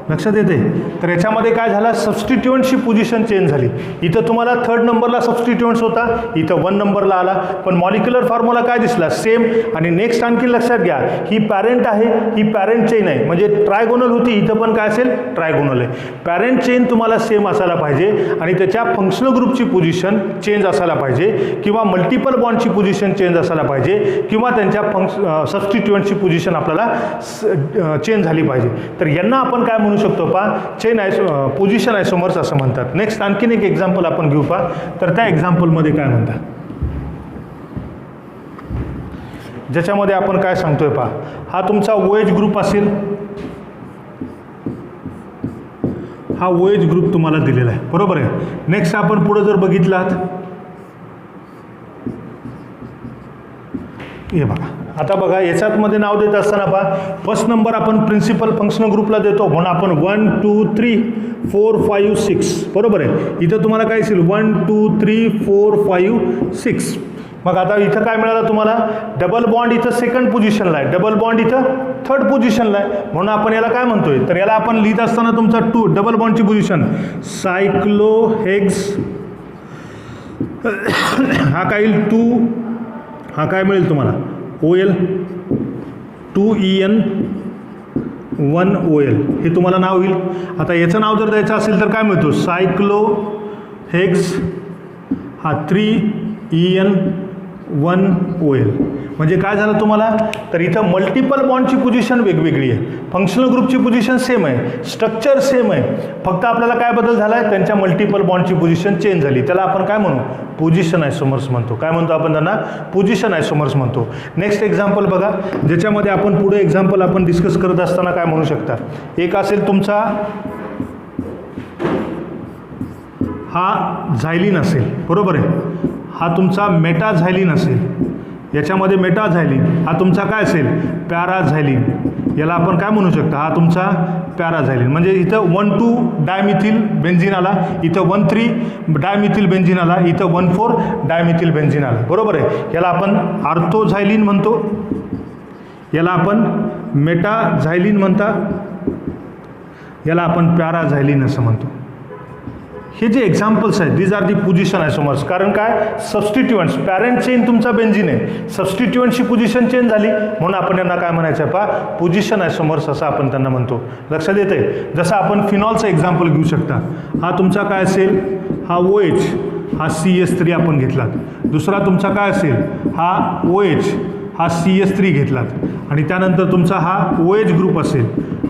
लक्षात येते. तर याच्यामध्ये काय झालं, सबस्टिट्युएंटची पोझिशन चेंज झाली. इथं तुम्हाला 3rd नंबरला सबस्टिट्युएंट्स होता, इथं 1 नंबरला आला, पण मॉलिक्युलर फॉर्म्युला काय दिसला, सेम. आणि नेक्स्ट आणखी लक्षात घ्या, ही पॅरेंट आहे, ही पॅरेंट चेन आहे, म्हणजे ट्रायगोनल होती, इथं पण काय असेल, ट्रायगोनल आहे. पॅरेंट चेन तुम्हाला सेम असायला पाहिजे आणि त्याच्या फंक्शनल ग्रुपची पोझिशन चेंज असायला पाहिजे, किंवा मल्टिपल बॉन्डची पोझिशन चेंज असायला पाहिजे, किंवा त्यांच्या सबस्टिट्युएंटची पोझिशन आपल्याला चेंज झाली पाहिजे. तर यांना आपण काय म्हणू शकतो पहा पोझिशन आयसोमर्स असं म्हणतात. नेक्स्ट आणखीन एक एक्झाम्पल आपण घेऊ पहा. तर त्या एक्झाम्पलमध्ये काय म्हणतात, ज्याच्यामध्ये आपण काय सांगतोय पहा, हा तुमचा OH ग्रुप असेल, हा OH ग्रुप तुम्हाला दिलेला आहे, बरोबर आहे. नेक्स्ट आपण पुढे जर बघितलात, हे बघा, आता बघा याच्यातमध्ये नाव देत असताना पहा फर्स्ट नंबर आपण प्रिन्सिपल फंक्शनल ग्रुपला देतो म्हणून आपण 1 2 3 4 5 6, बरोबर आहे. इथं तुम्हाला काय असेल 1 2 3 4 5 6. मग आता इथं काय मिळालं तुम्हाला, डबल बॉन्ड इथं सेकंड पोझिशनला आहे, डबल बॉन्ड इथं थर्ड पोझिशनला आहे, म्हणून आपण याला काय म्हणतोय, तर याला आपण लिहित असताना तुमचा 2 डबल बॉन्डची पोझिशन सायक्लोहेक्स, हा काय येईल 2, हा काय मिळेल तुम्हाला OL 2En 1 OL, हे तुम्हाला नाव होईल. आता याचं नाव जर द्यायचं असेल तर काय मिळतो, सायक्लोहेक्स हा 3En 1 OL. म्हणजे काय झालं तुम्हाला, तर इथं मल्टिपल बॉन्डची पोझिशन वेगवेगळी आहे, फंक्शनल ग्रुपची पोझिशन सेम आहे, स्ट्रक्चर सेम आहे, फक्त आपल्याला काय बदल झाला आहे, त्यांच्या मल्टिपल बॉन्डची पोझिशन चेंज झाली. त्याला आपण काय म्हणू, पोझिशन आयसोमर्स म्हणतो. काय म्हणतो आपण त्यांना, पोझिशन आयसोमर्स म्हणतो. नेक्स्ट एक्झाम्पल बघा, ज्याच्यामध्ये आपण पुढे एक्झाम्पल आपण डिस्कस करत असताना काय म्हणू शकता, एक असेल तुमचा हा झायलिन असेल, बरोबर आहे, हा तुमचा मेटाझायलिन असेल, याच्यामध्ये मेटाझायलिन हा तुमचा काय असेल, पॅराझायलिन, याला आपण काय म्हणू शकता, हा तुमचा पॅराझायलिन. म्हणजे इथं 1 2 डायमिथिल बेन्झिन आला, इथं 1 3 डायमिथिल बेन्झिन आला, इथं 1 4 डायमिथिल बेन्झिन आला, बरोबर आहे. याला आपण आर्थोझायलिन म्हणतो, याला आपण मेटाझायलिन म्हणता, याला आपण पॅराझायलिन असं म्हणतो. हे जे एक्झाम्पल्स आहेत दीज आर दी पोझिशन आयसोमर्स. कारण काय, सबस्टिट्युएंट्स, पॅरेंट चेन तुमचा बेन्झिन आहे, सबस्टिट्युएंटची पोझिशन चेंज झाली म्हणून आपण यांना काय म्हणायचं पहा, पोझिशन आयसोमर्स असं आपण त्यांना म्हणतो. लक्षात येते. जसं आपण फिनॉलचं एक्झाम्पल घेऊ शकता, हा तुमचा काय असेल, हा OH हा CS3 आपण घेतलात, दुसरा तुमचा काय असेल, हा OH हा CS3 घेतलात, आणि त्यानंतर तुमचा हा OH ग्रुप असेल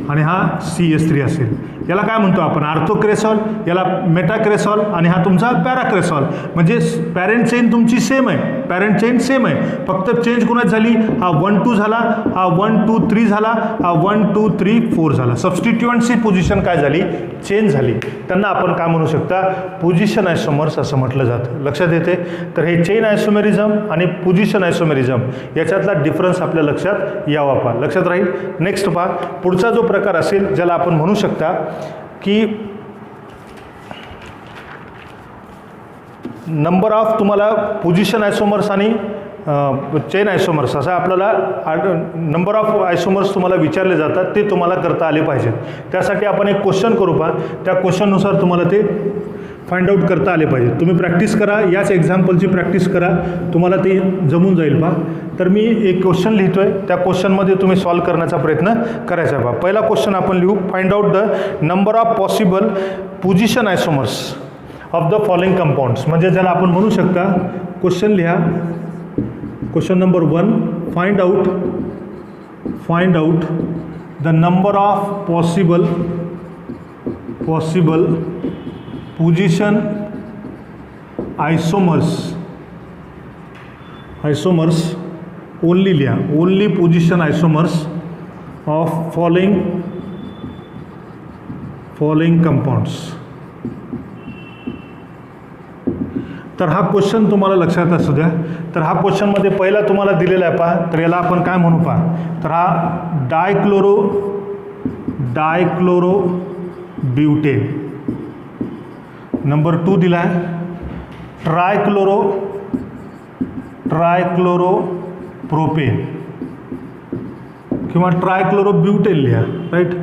आणि हा CS3 असेल. याला काय म्हणतो आपण, आर्थोक्रेसॉल, याला मेटाक्रेसॉल, आणि हा तुमचा पॅराक्रेसॉल. म्हणजे पॅरेंट चेन तुमची सेम आहे, पॅरेंट चेन सेम आहे, फक्त चेंज कोणाच झाली, हा 1 2 झाला, हा 1 2 3 झाला, हा 1 2 3 4 झाला. सबस्टिट्युएंटची पोझिशन काय झाली, चेंज झाली. त्यांना आपण काय म्हणू शकता, पोझिशन आयसोमर्स असं म्हटलं जातं. लक्षात येते. तर हे चेन आयसोमेरिझम आणि पोझिशन आयसोमेरिझम याच्यातला डिफरन्स आपल्या लक्षात यावा पहा, लक्षात राहील. नेक्स्ट पहा, पुढचा जो प्रकार असेल ज्याला आपण म्हणू शकता की नंबर ऑफ तुम्हाला पोझिशन आयसोमर्स आणि चेन आयसोमर्स असा आपल्याला नंबर ऑफ आयसोमर्स तुम्हाला विचारले जातात, ते तुम्हाला करता आले पाहिजेत. त्यासाठी आपण एक क्वेश्चन करू पहा, त्या क्वेश्चननुसार तुम्हाला ते फाइंड आउट करता आले पाहिजे. तुम्ही प्रॅक्टिस करा, याच एक्झाम्पलची प्रॅक्टिस करा, तुम्हाला ते जमून जाईल पहा. तर मी एक क्वेश्चन लिहितोय, त्या क्वेश्चनमध्ये तुम्ही सॉल्व करण्याचा प्रयत्न करायचा पहा. पहिला क्वेश्चन आपण लिहू, find out the number of possible position isomers of the following compounds. म्हणजे ज्याला आपण म्हणू शकता, क्वेश्चन लिहा, question number 1, find out the number of possible position isomers only लिहा, only position isomers of following compounds. तर हा क्वेश्चन तुम्हाला लक्षात असू द्या. तर हा क्वेश्चनमध्ये पहिला तुम्हाला दिलेला आहे पहा, तर याला आपण काय म्हणू पहा, तर हा डायक्लोरो ब्युटेन. नंबर 2 दिला आहे ट्रायक्लोरो प्रोपेन किंवा ट्रायक्लोरो ब्युटेन लिहा, राईट,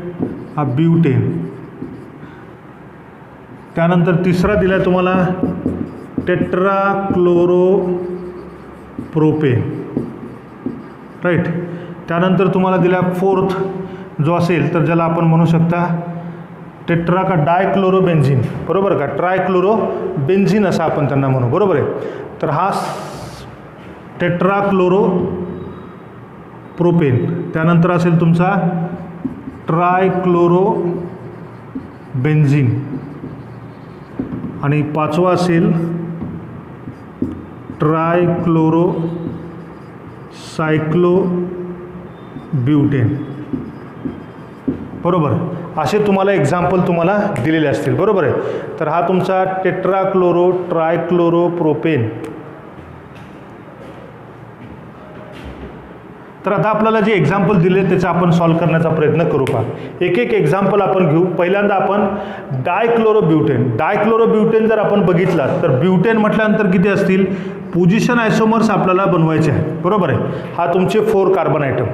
हा ब्युटेन. त्यानंतर तिसरा दिला आहे तुम्हाला टेट्राक्लोरो प्रोपेन, राईट. त्यानंतर तुम्हाला दिला 4th जो असेल तर ज्याला आपण म्हणू शकता टेट्रा का डायक्लोरो बेन्झिन, बरोबर का, ट्रायक्लोरो बेन्झिन असं आपण त्यांना म्हणू, बरोबर आहे. तर हा टेट्राक्लोरो प्रोपेन. त्यानंतर असेल तुमचा ट्रायक्लोरो बेन्झीन आणि 5वा असेल ट्रायक्लोरोसायक्लोब्युटेन. बरोबर, असे तुम्हाला एक्झाम्पल तुम्हाला दिलेले असतील. बरोबर आहे. तर हा तुमचा टेट्राक्लोरो ट्रायक्लोरोप्रोपेन. तर आता आपल्याला जे एक्झाम्पल दिले त्याचा आपण सॉल्व करण्याचा प्रयत्न करू का. एक एक एक्झाम्पल आपण घेऊ. पहिल्यांदा आपण डायक्लोरोब्युटेन. डायक्लोरोब्युटेन जर आपण बघितला तर ब्युटेन म्हटल्यानंतर किती असतील, पोझिशन आयसोमर्स आपल्याला बनवायचे आहेत. बरोबर आहे. हा तुमचे 4 कार्बन आयटम.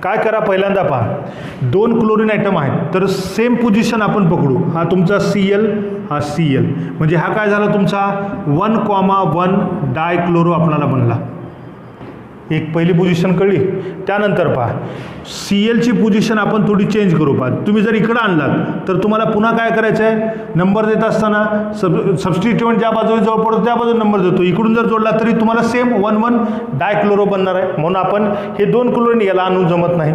काय करा, पहिल्यांदा पहा 2 क्लोरीन आयटम आहेत तर सेम पोझिशन आपण पकडू. हा तुमचा Cl, हा Cl, म्हणजे हा काय झाला तुमचा 1,1 डायक्लोरो आपल्याला बनला. एक पहिली पोझिशन कळली. त्यानंतर पहा Clची पोझिशन आपण थोडी चेंज करू. पहा तुम्ही जर इकडं आणलात तर तुम्हाला पुन्हा काय करायचं आहे, नंबर देत असताना सबस्टिट्यूएंट ज्या बाजूला जवळ पडतो त्या बाजूला नंबर देतो. इकडून जर जोडला तरी तुम्हाला सेम 1,1 डायक्लोरो बनणार आहे. म्हणून आपण हे 2 क्लोरीन याला आणू जमत नाही.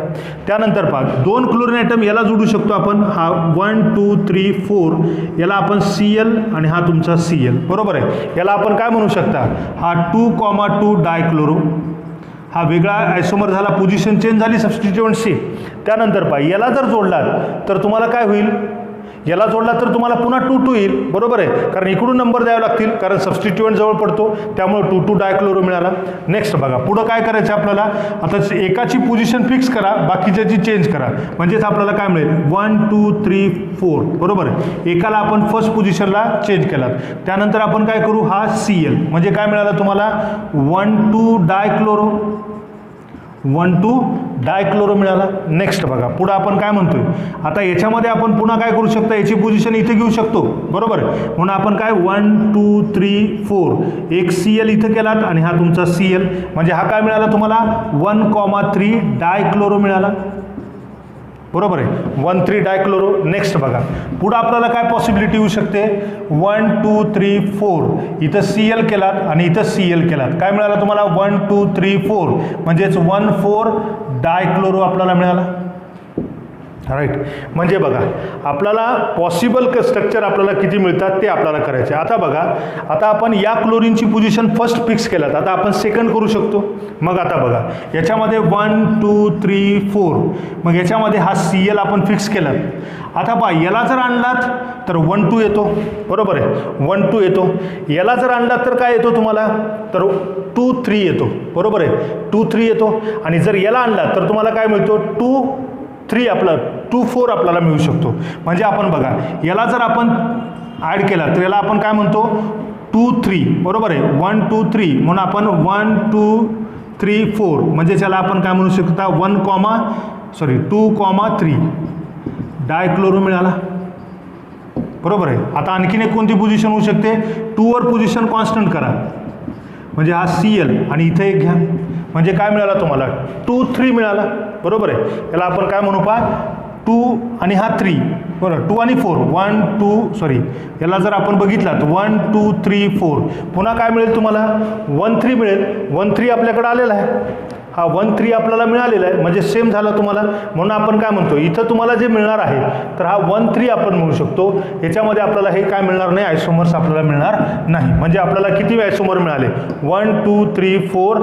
त्यानंतर पहा 2 क्लोरीन आयटम याला जोडू शकतो आपण. हा 1, 2, 3, 4 याला आपण Cl आणि हा तुमचा Cl. बरोबर आहे. याला आपण काय म्हणू शकता, हा 2,2 डायक्लोरो. हा वेगळा आयसोमर झाला, पोझिशन चेंज झाली सबस्टिट्यूएंटची. त्यानंतर पहा याला जर जोडलात तर तुम्हाला काय होईल, याला जोडला तर तुम्हाला पुन्हा 2,2 येईल. बरोबर आहे, कारण इकडून नंबर द्यावे लागतील कारण सबस्टिट्यूएंट जवळ पडतो, त्यामुळे 2,2 डायक्लोरो मिळाला. नेक्स्ट बघा पुढं काय करायचं आपल्याला. आता एकाची पोझिशन फिक्स करा, बाकीच्याची चेंज करा, म्हणजेच आपल्याला काय मिळेल 1, 2, 3, 4. बरोबर आहे. एकाला आपण फर्स्ट पोझिशनला चेंज केला. त्यानंतर आपण काय करू, हा Cl म्हणजे काय मिळालं तुम्हाला 1,2 डायक्लोरो, 1,2 डायक्लोरो मिळाला. नेक्स्ट बघा पुढं आपण काय म्हणतोय, आता याच्यामध्ये आपण पुन्हा काय करू शकतो, याची पोझिशन इथे घेऊ शकतो. बरोबर आहे. म्हणून आपण काय 1, 2, 3, 4 एक Cl इथं केलात आणि हा तुमचा Cl, म्हणजे हा काय मिळाला तुम्हाला 1,3 डायक्लोरो मिळाला. बरोबर आहे, 1,3 डायक्लोरो. नेक्स्ट बघा पुढं आपल्याला काय पॉसिबिलिटी होऊ शकते, 1, 2, 3, 4 इथं Cl केलात आणि इथं Cl केलात. काय मिळालं तुम्हाला 1, 2, 3, 4 म्हणजेच 1,4 डायक्लोरो आपल्याला मिळाला. राईट. म्हणजे बघा आपल्याला पॉसिबल स्ट्रक्चर आपल्याला किती मिळतात ते आपल्याला करायचे. आता बघा, आता आपण या क्लोरीनची पोझिशन फर्स्ट फिक्स केलात, आता आपण सेकंड करू शकतो. मग आता बघा याच्यामध्ये 1, 2, 3, 4 मग याच्यामध्ये हा Cl आपण फिक्स केलात. आता पहा याला जर आणलात तर 1, 2 येतो. बरोबर आहे, 1, 2 येतो. याला जर आणलात तर काय येतो तुम्हाला, तर 2, 3 येतो. बरोबर आहे, 2, 3 येतो. आणि जर याला आणलात तर तुम्हाला काय मिळतो 2, 3 आपला 2, 4 आपल्याला मिळू शकतो. म्हणजे आपण बघा याला जर आपण ॲड केला तर याला आपण काय म्हणतो 2, 3. बरोबर आहे, 1, 2, 3 म्हणून आपण 1, 2, 3, 4 म्हणजे त्याला आपण काय म्हणू शकता 2,3 डायक्लोरो मिळाला. बरोबर आहे. आता आणखीन एक कोणती पोझिशन होऊ शकते, 2 वर पोझिशन कॉन्स्टंट करा, म्हणजे हा Cl आणि इथे एक घ्या, म्हणजे काय मिळाला तुम्हाला 2, 3 मिळाला. बरोबर आहे. याला आपण काय म्हणू पहा 2 आणि हा 3. बरोबर, 2 आणि 4 1, 2 याला जर आपण बघितला तर 1, 2, 3, 4 पुन्हा काय मिळेल तुम्हाला 1, 3 मिळेल. 1, 3 आपल्याकडे आलेला आहे. हा 1, 3 आपल्याला मिळालेला आहे, म्हणजे सेम झाला तुम्हाला. म्हणून आपण काय म्हणतो इथं तुम्हाला जे मिळणार आहे तर हा 1, 3 आपण म्हणू शकतो. याच्यामध्ये आपल्याला हे काय मिळणार नाही, आयसोमर्स आपल्याला मिळणार नाही. म्हणजे आपल्याला किती आयसोमर मिळाले 1, 2, 3, 4,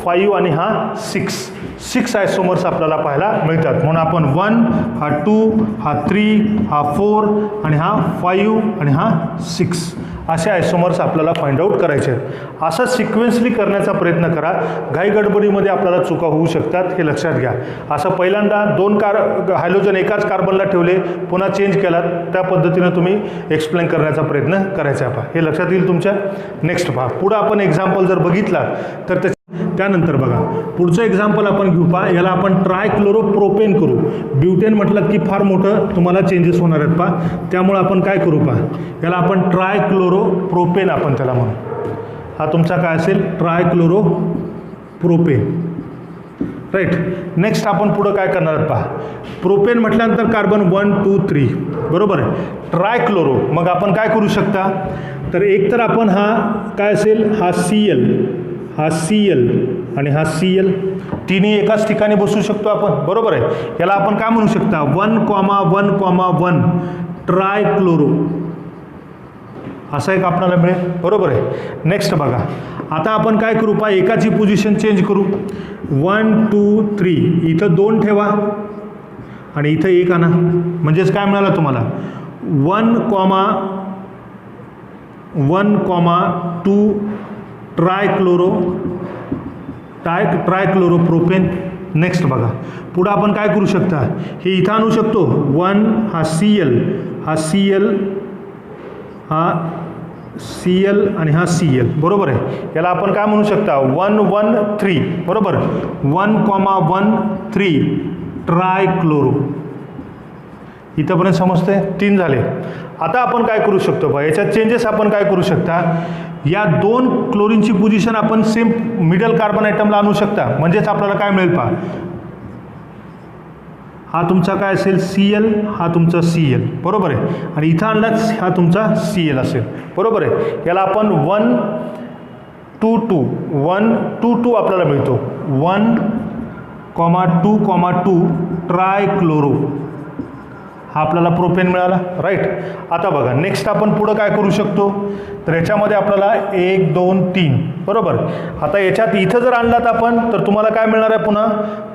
5 आणि हा 6 आयसोमर्स आपल्याला पाहायला मिळतात. म्हणून आपण 1, हा 2, हा 3, हा 4 आणि हा 5 आणि हा 6 असे आयसोमर्स आपल्याला फाइंड आउट करायचे आहेत. असं सिक्वेन्सली करण्याचा प्रयत्न करा. घाई गडबडीमध्ये आपल्याला चुका होऊ शकतात, हे लक्षात घ्या. असं पहिल्यांदा 2 हायड्रोजन एकाच कार्बनला ठेवले, पुन्हा चेंज केलात, त्या पद्धतीनं तुम्ही एक्सप्लेन करण्याचा प्रयत्न करायचा. पहा हे लक्षात येईल तुमच्या. नेक्स्ट पहा पुढं आपण एक्झाम्पल जर बघितला तर त्यानंतर बघा पुढचं एक्झाम्पल आपण घेऊ. पहा याला आपण ट्रायक्लोरोप्रोपेन करू. ब्युटेन म्हटलं की फार मोठं तुम्हाला चेंजेस होणार आहेत. पहा त्यामुळे आपण काय करू, पहा याला आपण ट्रायक्लोरोप्रोपेन आपण त्याला म्हणू. हा तुमचा काय असेल ट्रायक्लोरोप्रोपेन. राईट. नेक्स्ट आपण पुढं काय करणार आहात पहा. प्रोपेन म्हटल्यानंतर कार्बन 1, 2, 3 बरोबर आहे. ट्रायक्लोरो मग आपण काय करू शकता, तर एक तर आपण हा काय असेल हा Cl, हा Cl आणि हा Cl तिन्ही एकाच ठिकाणी बसू शकतो आपण. बरोबर आहे. याला आपण काय म्हणू शकता 1,1,1 ट्रायक्लोरो असा एक आपल्याला मिळेल, बरोबर आहे. नेक्स्ट बघा, आता आपण काय करू पहा, एकाची पोझिशन चेंज करू. 1 2 3 इथं 2 ठेवा आणि इथं 1 आणा. म्हणजेच काय मिळालं तुम्हाला 1,2 ट्रायक्लोरोप्रोपेन. नेक्स्ट बघा, पुढं आपण काय करू शकता, हे इथं आणू शकतो. 1 हा Cl, हा Cl आणि हा Cl, बरोबर आहे. याला आपण काय म्हणू शकता 1 1 3, बरोबर. 1,1,3 ट्रायक्लोरो. इथंपर्यंत समजतंय, 3 झाले. आता आपण काय करू शकतो बघा, याच्यात चेंजेस आपण काय करू शकता, या 2 क्लोरीनची पोझिशन आपण सेम मिडल कार्बन आयटमला आणू शकता. म्हणजेच आपल्याला काय मिळेल पहा, हा तुमचा काय असेल Cl, हा तुमचा Cl, बरोबर आहे. आणि इथं आणलाच हा तुमचा Cl असेल, बरोबर आहे. याला आपण 1 2 2 आपल्याला मिळतो. 1,2,2 ट्रायक्लोरो हा आपल्याला प्रोपेन मिळाला, राईट. आता बघा, नेक्स्ट आपण पुढं काय करू शकतो, तर याच्यामध्ये आपल्याला 1 2 3, बरोबर. आता याच्यात इथं जर आणलात आपण तर तुम्हाला काय मिळणार आहे पुन्हा,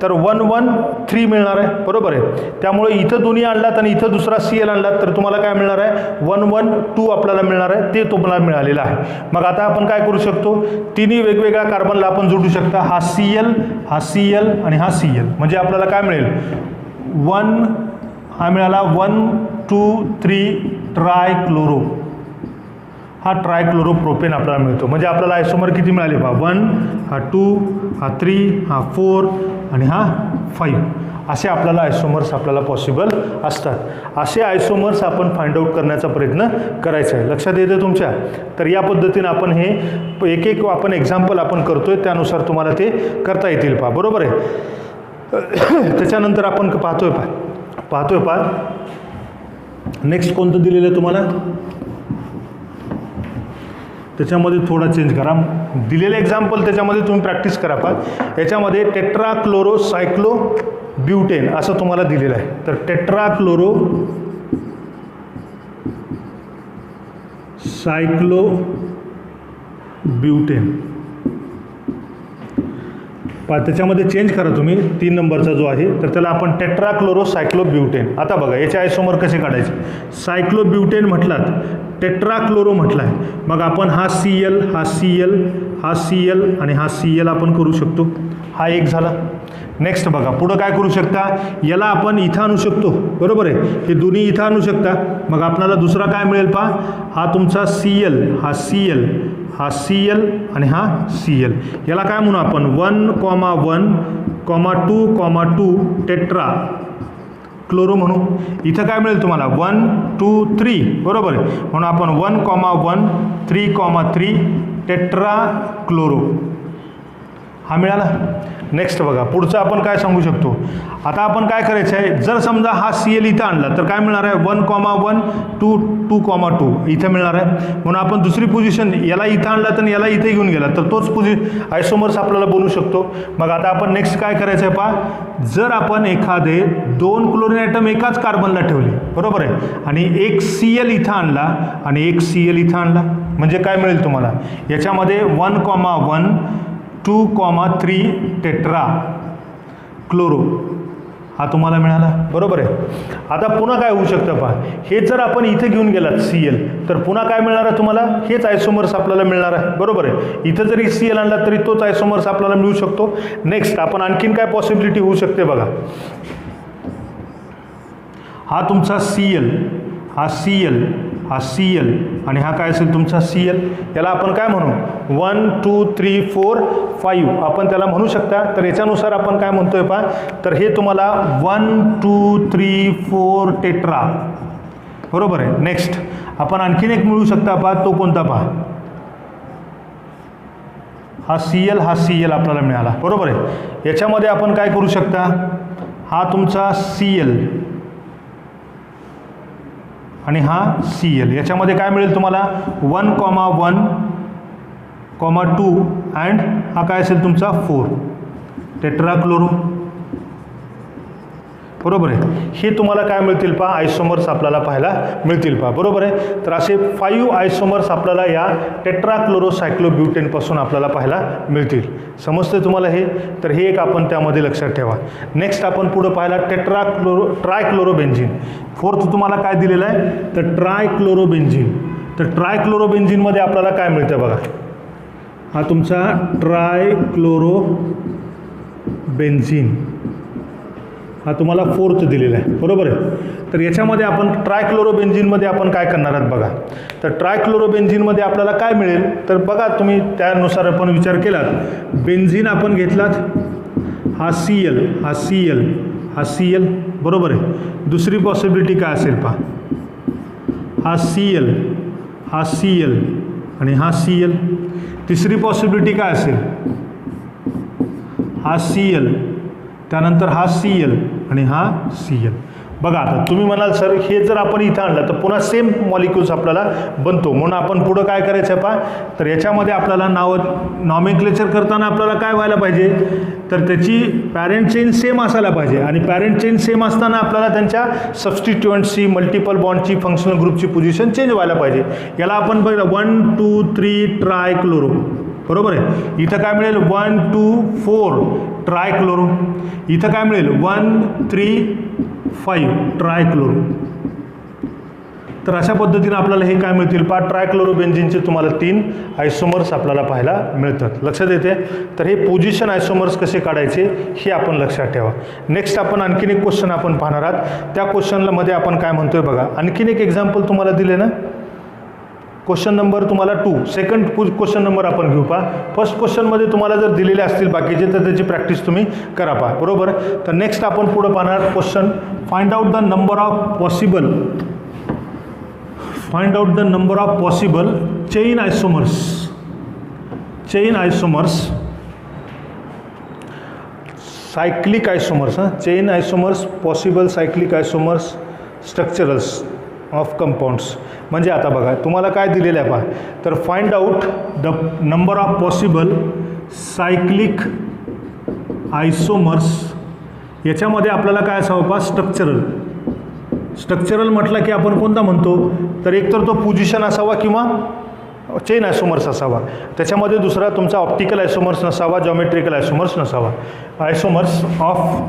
तर 1 1 3 मिळणार आहे, बरोबर आहे. त्यामुळे इथं दोन्ही आणलात आणि इथं दुसरा Cl आणलात तर तुम्हाला काय मिळणार आहे 1 1 2 आपल्याला मिळणार आहे, ते तुम्हाला मिळालेलं आहे. मग आता आपण काय करू शकतो, तिन्ही वेगवेगळ्या कार्बनला आपण जोडू शकता. हा Cl, हा Cl आणि हा Cl. म्हणजे आपल्याला काय मिळेल हा मिळाला 1 2 3 ट्रायक्लोरो. हा ट्रायक्लोरोप्रोपेन आपल्याला मिळतो. म्हणजे आपल्याला आयसोमर किती मिळाले पहा, 1 हा 2 हा 3 हा 4 आणि हा 5. असे आपल्याला आयसोमर्स आपल्याला पॉसिबल असतात. असे आयसोमर्स आपण फाइंड आउट करण्याचा प्रयत्न करायचा आहे. लक्षात येते तुमच्या. तर या पद्धतीने आपण हे एक एक आपण एक्झाम्पल आपण करतोय, त्यानुसार तुम्हाला ते करता येतील पहा, बरोबर आहे. त्याच्यानंतर आपण पाहतोय पहा नेक्स्ट कोणतं दिलेलं आहे तुम्हाला, त्याच्यामध्ये थोडा चेंज करा. दिलेलं एक्झाम्पल त्याच्यामध्ये तुम्ही प्रॅक्टिस करा पहा. याच्यामध्ये टेट्राक्लोरोसायक्लोब्युटेन असं तुम्हाला दिलेलं आहे. तर टेट्राक्लोरोसायक्लोब्युटेन पहा, त्याच्यामध्ये चेंज करा तुम्ही 3 नंबरचा जो आहे, तर त्याला आपण टेट्राक्लोरोसायक्लोब्युटेन. आता बघा, याचे आयसोमर कसे काढायचे. सायक्लोब्युटेन म्हटलात, टेट्राक्लोरो म्हटलं आहे, मग आपण हा Cl, हा Cl, हा Cl आणि हा Cl आपण करू शकतो. हा एक झाला. नेक्स्ट बघा, पुढं काय करू शकता, याला आपण इथं आणू शकतो, बरोबर आहे. हे दोन्ही इथं आणू शकता. मग आपल्याला दुसरा काय मिळेल पहा, हा तुमचा Cl, हा Cl, हा Cl आणि हा Cl. याला काय म्हणू आपण 1,1,2,2 टेट्रा क्लोरो म्हणू. इथं काय मिळेल तुम्हाला 1 2 3, बरोबर आहे. म्हणून आपण 1,1,3,3 टेट्रा क्लोरो हा मिळाला. नेक्स्ट बघा, पुढचं आपण काय सांगू शकतो. आता आपण काय करायचं आहे, जर समजा हा Cl इथं आणला तर काय मिळणार आहे 1,1,2,2 इथं मिळणार आहे. म्हणून आपण दुसरी पोझिशन याला इथं आणला तर याला इथे घेऊन गेला तर तोच आयसोमर्स आपल्याला बनवू शकतो. मग आता आपण नेक्स्ट काय करायचं आहे पहा, जर आपण एखादे 2 क्लोरीन आयटम एकाच कार्बनला ठेवले, बरोबर आहे, आणि एक Cl इथं आणला आणि एक Cl इथं आणला, म्हणजे काय मिळेल तुम्हाला, याच्यामध्ये 1,1,2,3 टेट्रा क्लोरो हा तुम्हाला मिळाला, बरोबर आहे. आता पुन्हा काय होऊ शकतं पहा, हे जर आपण इथे घेऊन गेलात Cl तर पुन्हा काय मिळणार आहे तुम्हाला, हेच आयसोमर्स आपल्याला मिळणार आहे, बरोबर आहे. इथं जरी Cl आणला तरी तोच आयसोमर्स आपल्याला मिळू शकतो. नेक्स्ट आपण आणखीन काय पॉसिबिलिटी होऊ शकते बघा, हा तुमचा Cl, हा Cl, हा Cl आणि हा काय असेल तुमचा Cl. याला आपण काय म्हणू 1 2 3 4 5 आपण त्याला म्हणू शकता. तर याच्यानुसार आपण काय म्हणतोय पहा, तर हे तुम्हाला 1 2 3 4 टेट्रा, बरोबर आहे. नेक्स्ट आपण आणखीन एक मिळू शकता पहा, तो कोणता पहा, हा Cl, हा Cl आपल्याला मिळाला, बरोबर आहे. याच्यामध्ये आपण काय करू शकता, हा तुमचा Cl आणि हा Cl, याच्यामध्ये काय मिळेल तुम्हाला 1,1,2 अँड हा काय असेल तुमचा 4 टेट्राक्लोरो. बरोबर आहे. हे तुम्हाला काय मिळतील पहा, आयसोमर्स आपल्याला पाहायला मिळतील पहा, बरोबर आहे. तर असे 5 आयसोमर्स आपल्याला या टेट्राक्लोरोसायक्लोब्युटेनपासून आपल्याला पाहायला मिळतील. समजते तुम्हाला हे? तर हे एक आपण त्यामध्ये लक्षात ठेवा. नेक्स्ट आपण पुढं पाहायला ट्रायक्लोरोबेन्झिन. फोर्थ तुम्हाला काय दिलेलं आहे, तर ट्रायक्लोरोबेन्झिन. तर ट्रायक्लोरोबेन्झिनमध्ये आपल्याला काय मिळतं बघा, हा तुमचा ट्रायक्लोरोबेन्झिन हा तुम्हाला फोर्थ दिलेला आहे, बरोबर आहे. तर याच्यामध्ये आपण ट्रायक्लोरोबेन्झिनमध्ये आपण काय करणार आहात बघा. तर ट्रायक्लोरोबेन्झिनमध्ये आपल्याला काय मिळेल, तर बघा तुम्ही त्यानुसार आपण विचार केलात. बेन्झिन आपण घेतलात, हा CL, हा CL, हा CL, बरोबर आहे. दुसरी पॉसिबिलिटी काय असेल पहा, हा CL, हा CL आणि हा CL. तिसरी पॉसिबिलिटी काय असेल, हा CL, त्यानंतर हा CL आणि हा CL. बघा आता तुम्ही म्हणाल सर हे जर आपण इथं आणलं तर पुन्हा सेम मॉलिक्युल्स आपल्याला बनतो, म्हणून आपण पुढं काय करायचं पहा. तर याच्यामध्ये आपल्याला नॉमेनक्लेचर करताना आपल्याला काय व्हायला पाहिजे, तर त्याची पॅरेंट चेन सेम असायला पाहिजे. आणि पॅरेंट चेन सेम असताना आपल्याला त्यांच्या सबस्टिट्युएंट्सची, मल्टिपल बॉन्डची, फंक्शनल ग्रुपची पोझिशन चेंज व्हायला पाहिजे. याला आपण बघितलं 1 2 3 ट्रायक्लोरो, बरोबर आहे. इथं काय मिळेल 1 2 4 ट्रायक्लोरो. इथं काय मिळेल 1 3 5 ट्रायक्लोरो. तर अशा पद्धतीने आपल्याला हे काय मिळतील पहा, ट्रायक्लोरोबेन्झिनचे तुम्हाला 3 आयसोमर्स आपल्याला पाहायला मिळतात. लक्षात येते? तर हे पोझिशन आयसोमर्स कसे काढायचे हे आपण लक्षात ठेवा. नेक्स्ट आपण आणखीन एक क्वेश्चन आपण पाहणार आहात. त्या क्वेश्चनला मध्ये आपण काय म्हणतोय बघा. आणखीन एक एक्झाम्पल तुम्हाला दिले ना, क्वेश्चन नंबर तुम्हाला 2. सेकंड क्वेश्चन नंबर आपण घेऊ पहा. फर्स्ट क्वेश्चनमध्ये तुम्हाला जर दिलेले असतील बाकीचे तर त्याची प्रॅक्टिस तुम्ही करा पहा, बरोबर. तर नेक्स्ट आपण पुढं पाहणार question, find out the number of possible chain आयसोमर्स cyclic आयसोमर्स, chain आयसोमर्स, possible cyclic आयसोमर्स, structurals of compounds. म्हणजे आता बघा तुम्हाला काय दिलेलं आहे पहा, तर find out the number of possible cyclic आयसोमर्स. याच्यामध्ये आपल्याला काय असावं पहा, स्ट्रक्चरल म्हटलं की आपण कोणता म्हणतो, तर एकतर तो पोझिशन असावा किंवा चेन आयसोमर्स असावा. त्याच्यामध्ये दुसरा तुमचा ऑप्टिकल आयसोमर्स नसावा, जॉमेट्रिकल आयसोमर्स नसावा. आयसोमर्स ऑफ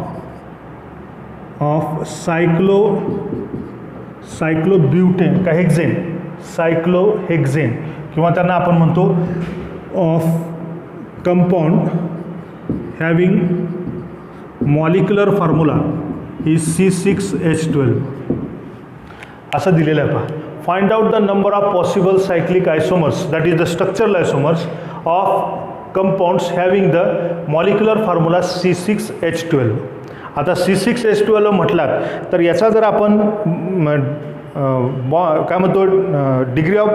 सायक्लोब्युटेन का हेक्झेन, सायक्लोहेक्झेन, किंवा त्यांना आपण म्हणतो of compound having molecular formula is C6H12 असं दिलेलं आहे पहा. Find out the number of possible cyclic आयसोमर्स, that is the structural आयसोमर्स of compounds having the molecular formula C6H12. आता C6H12 म्हटलात तर याचा जर आपण काय म्हणतो डिग्री ऑफ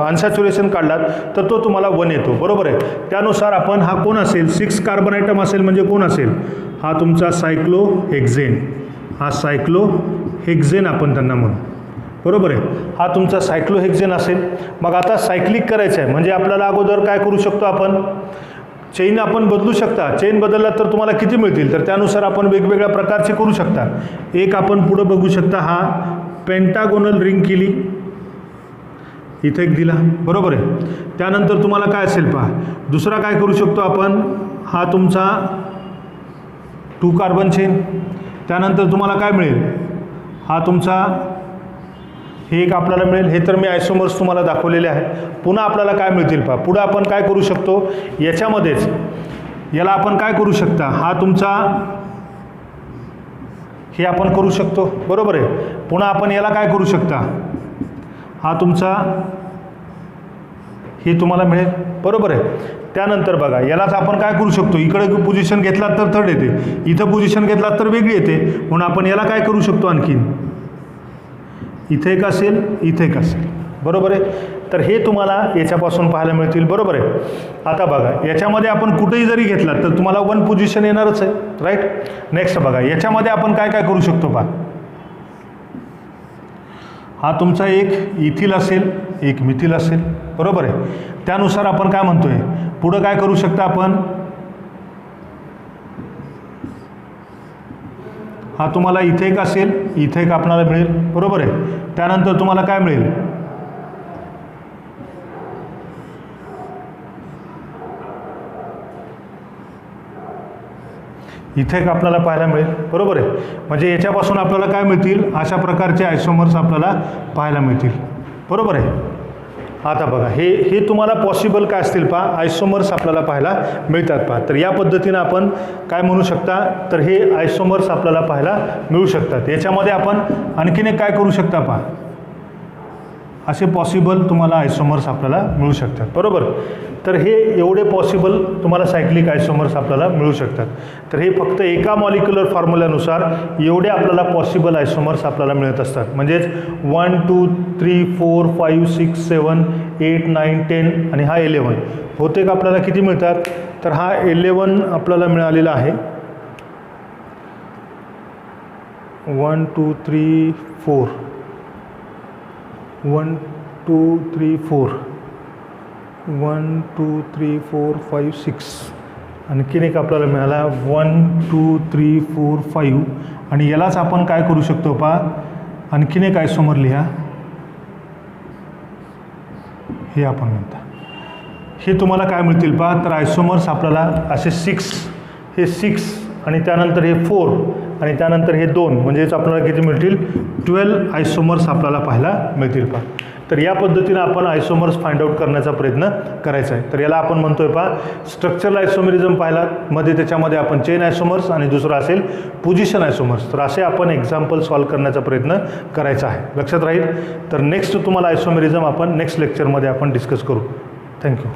अनसॅच्युरेशन काढलात तर तो तुम्हाला 1 येतो, बरोबर आहे. त्यानुसार आपण हा कोण असेल, 6 कार्बन आयटम असेल म्हणजे कोण असेल, हा तुमचा सायक्लोहेक्झेन, हा सायक्लोहेक्झेन आपण त्यांना म्हणू, बरोबर आहे. हा तुमचा सायक्लोहेक्झेन असेल. मग आता सायक्लिक करायचं आहे म्हणजे आपल्याला अगोदर काय करू शकतो आपण, चेन आपण बदलू शकता. चेन बदलला तर तुम्हाला किती मिळतील, तर त्यानुसार आपण वेगवेगळ्या प्रकारचे करू शकता. एक आपण पुढं बघू शकता, हा पेंटागोनल रिंग केली, इथे एक दिला, बरोबर आहे. त्यानंतर तुम्हाला काय असेल पहा, दुसरा काय करू शकतो आपण, हा तुमचा 2 कार्बन चेन. त्यानंतर तुम्हाला काय मिळेल, हा तुमचा हे एक आपल्याला मिळेल. हे तर मी आयसोमर्स तुम्हाला दाखवलेले आहे. पुन्हा आपल्याला काय मिळतील पहा, पुढं आपण काय करू शकतो, याच्यामध्येच याला आपण काय करू शकता, हा तुमचा हे आपण करू शकतो, बरोबर आहे. पुन्हा आपण याला काय करू शकता, हा तुमचा हे तुम्हाला मिळेल, बरोबर आहे. त्यानंतर बघा यालाच आपण काय करू शकतो, इकडे पोझिशन घेतलात तर थर्ड येते, इथं पोझिशन घेतलात तर वेगळी येते, म्हणून आपण याला काय करू शकतो, आणखीन इथे एक असेल, इथे एक असेल, बरोबर आहे. तर हे तुम्हाला याच्यापासून पाहायला मिळतील, बरोबर आहे. आता बघा याच्यामध्ये आपण कुठेही जरी घेतलात तर तुम्हाला 1 पोझिशन येणारच आहे, राईट. नेक्स्ट बघा याच्यामध्ये आपण काय काय करू शकतो पहा, हा तुमचा एक इथिल असेल, एक मिथिल असेल, बरोबर आहे. त्यानुसार आपण काय म्हणतोय, पुढं काय करू शकता आपण, हा तुम्हाला इथे एक असेल, इथे एक आपल्याला मिळेल, बरोबर आहे. त्यानंतर तुम्हाला काय मिळेल, इथे एक आपल्याला पाहायला मिळेल, बरोबर आहे. म्हणजे याच्यापासून आपल्याला काय मिळतील, अशा प्रकारचे आयसोमर्स आपल्याला पाहायला मिळतील, बरोबर आहे. आता बघा हे तुम्हाला पॉसिबल काय असतील पहा, आयसोमर्स आपल्याला पाहायला मिळतात पहा. तर या पद्धतीनं आपण काय म्हणू शकता, तर हे आयसोमर्स आपल्याला पाहायला मिळू शकतात. याच्यामध्ये आपण आणखीन एक काय करू शकता पहा, असे पॉसिबल तुम्हाला आयसोमर्स आपल्याला मिळू शकतात, बरोबर. तर हे एवढे पॉसिबल तुम्हाला सायक्लिक आयसोमर्स आपल्याला मिळू शकतात. तर हे फक्त एका मॉलिक्युलर फॉर्म्युल्यानुसार एवढे आपल्याला पॉसिबल आयसोमर्स आपल्याला मिळत असतात. म्हणजेच 1 2 3 4 5 6 7 8 9 10 आणि हा 11. बहुतेक आपल्याला किती मिळतात, तर हा 11 आपल्याला मिळालेला आहे. 1 2 3 4 1 2 3 4 1 2 3 4 5 6 आणखीन एक आपल्याला मिळाला 1 2 3 4 5. आणि यालाच आपण काय करू शकतो पहा, आणखीन एक आयसोमर लिहा, हे आपण म्हणता. हे तुम्हाला काय मिळतील पहा, तर आयसोमर्स आपल्याला असे 6, हे 6 आणि त्यानंतर हे 4 आणि त्यानंतर हे 2, म्हणजेच आपल्याला किती मिळतील, 12 आयसोमर्स आपल्याला पाहायला मिळतील पहा. तर या पद्धतीनं आपण आयसोमर्स फाइंड आउट करण्याचा प्रयत्न करायचा आहे. तर याला आपण म्हणतोय पहा स्ट्रक्चरल आयसोमेरिझम पाहिला, मध्ये त्याच्यामध्ये आपण चेन आयसोमर्स आणि दुसरं असेल पोझिशन आयसोमर्स. तर असे आपण एक्झाम्पल सॉल्व करण्याचा प्रयत्न करायचा आहे, लक्षात राहील. तर नेक्स्ट तुम्हाला आयसोमेरिझम आपण नेक्स्ट लेक्चरमध्ये आपण डिस्कस करू. थँक्यू.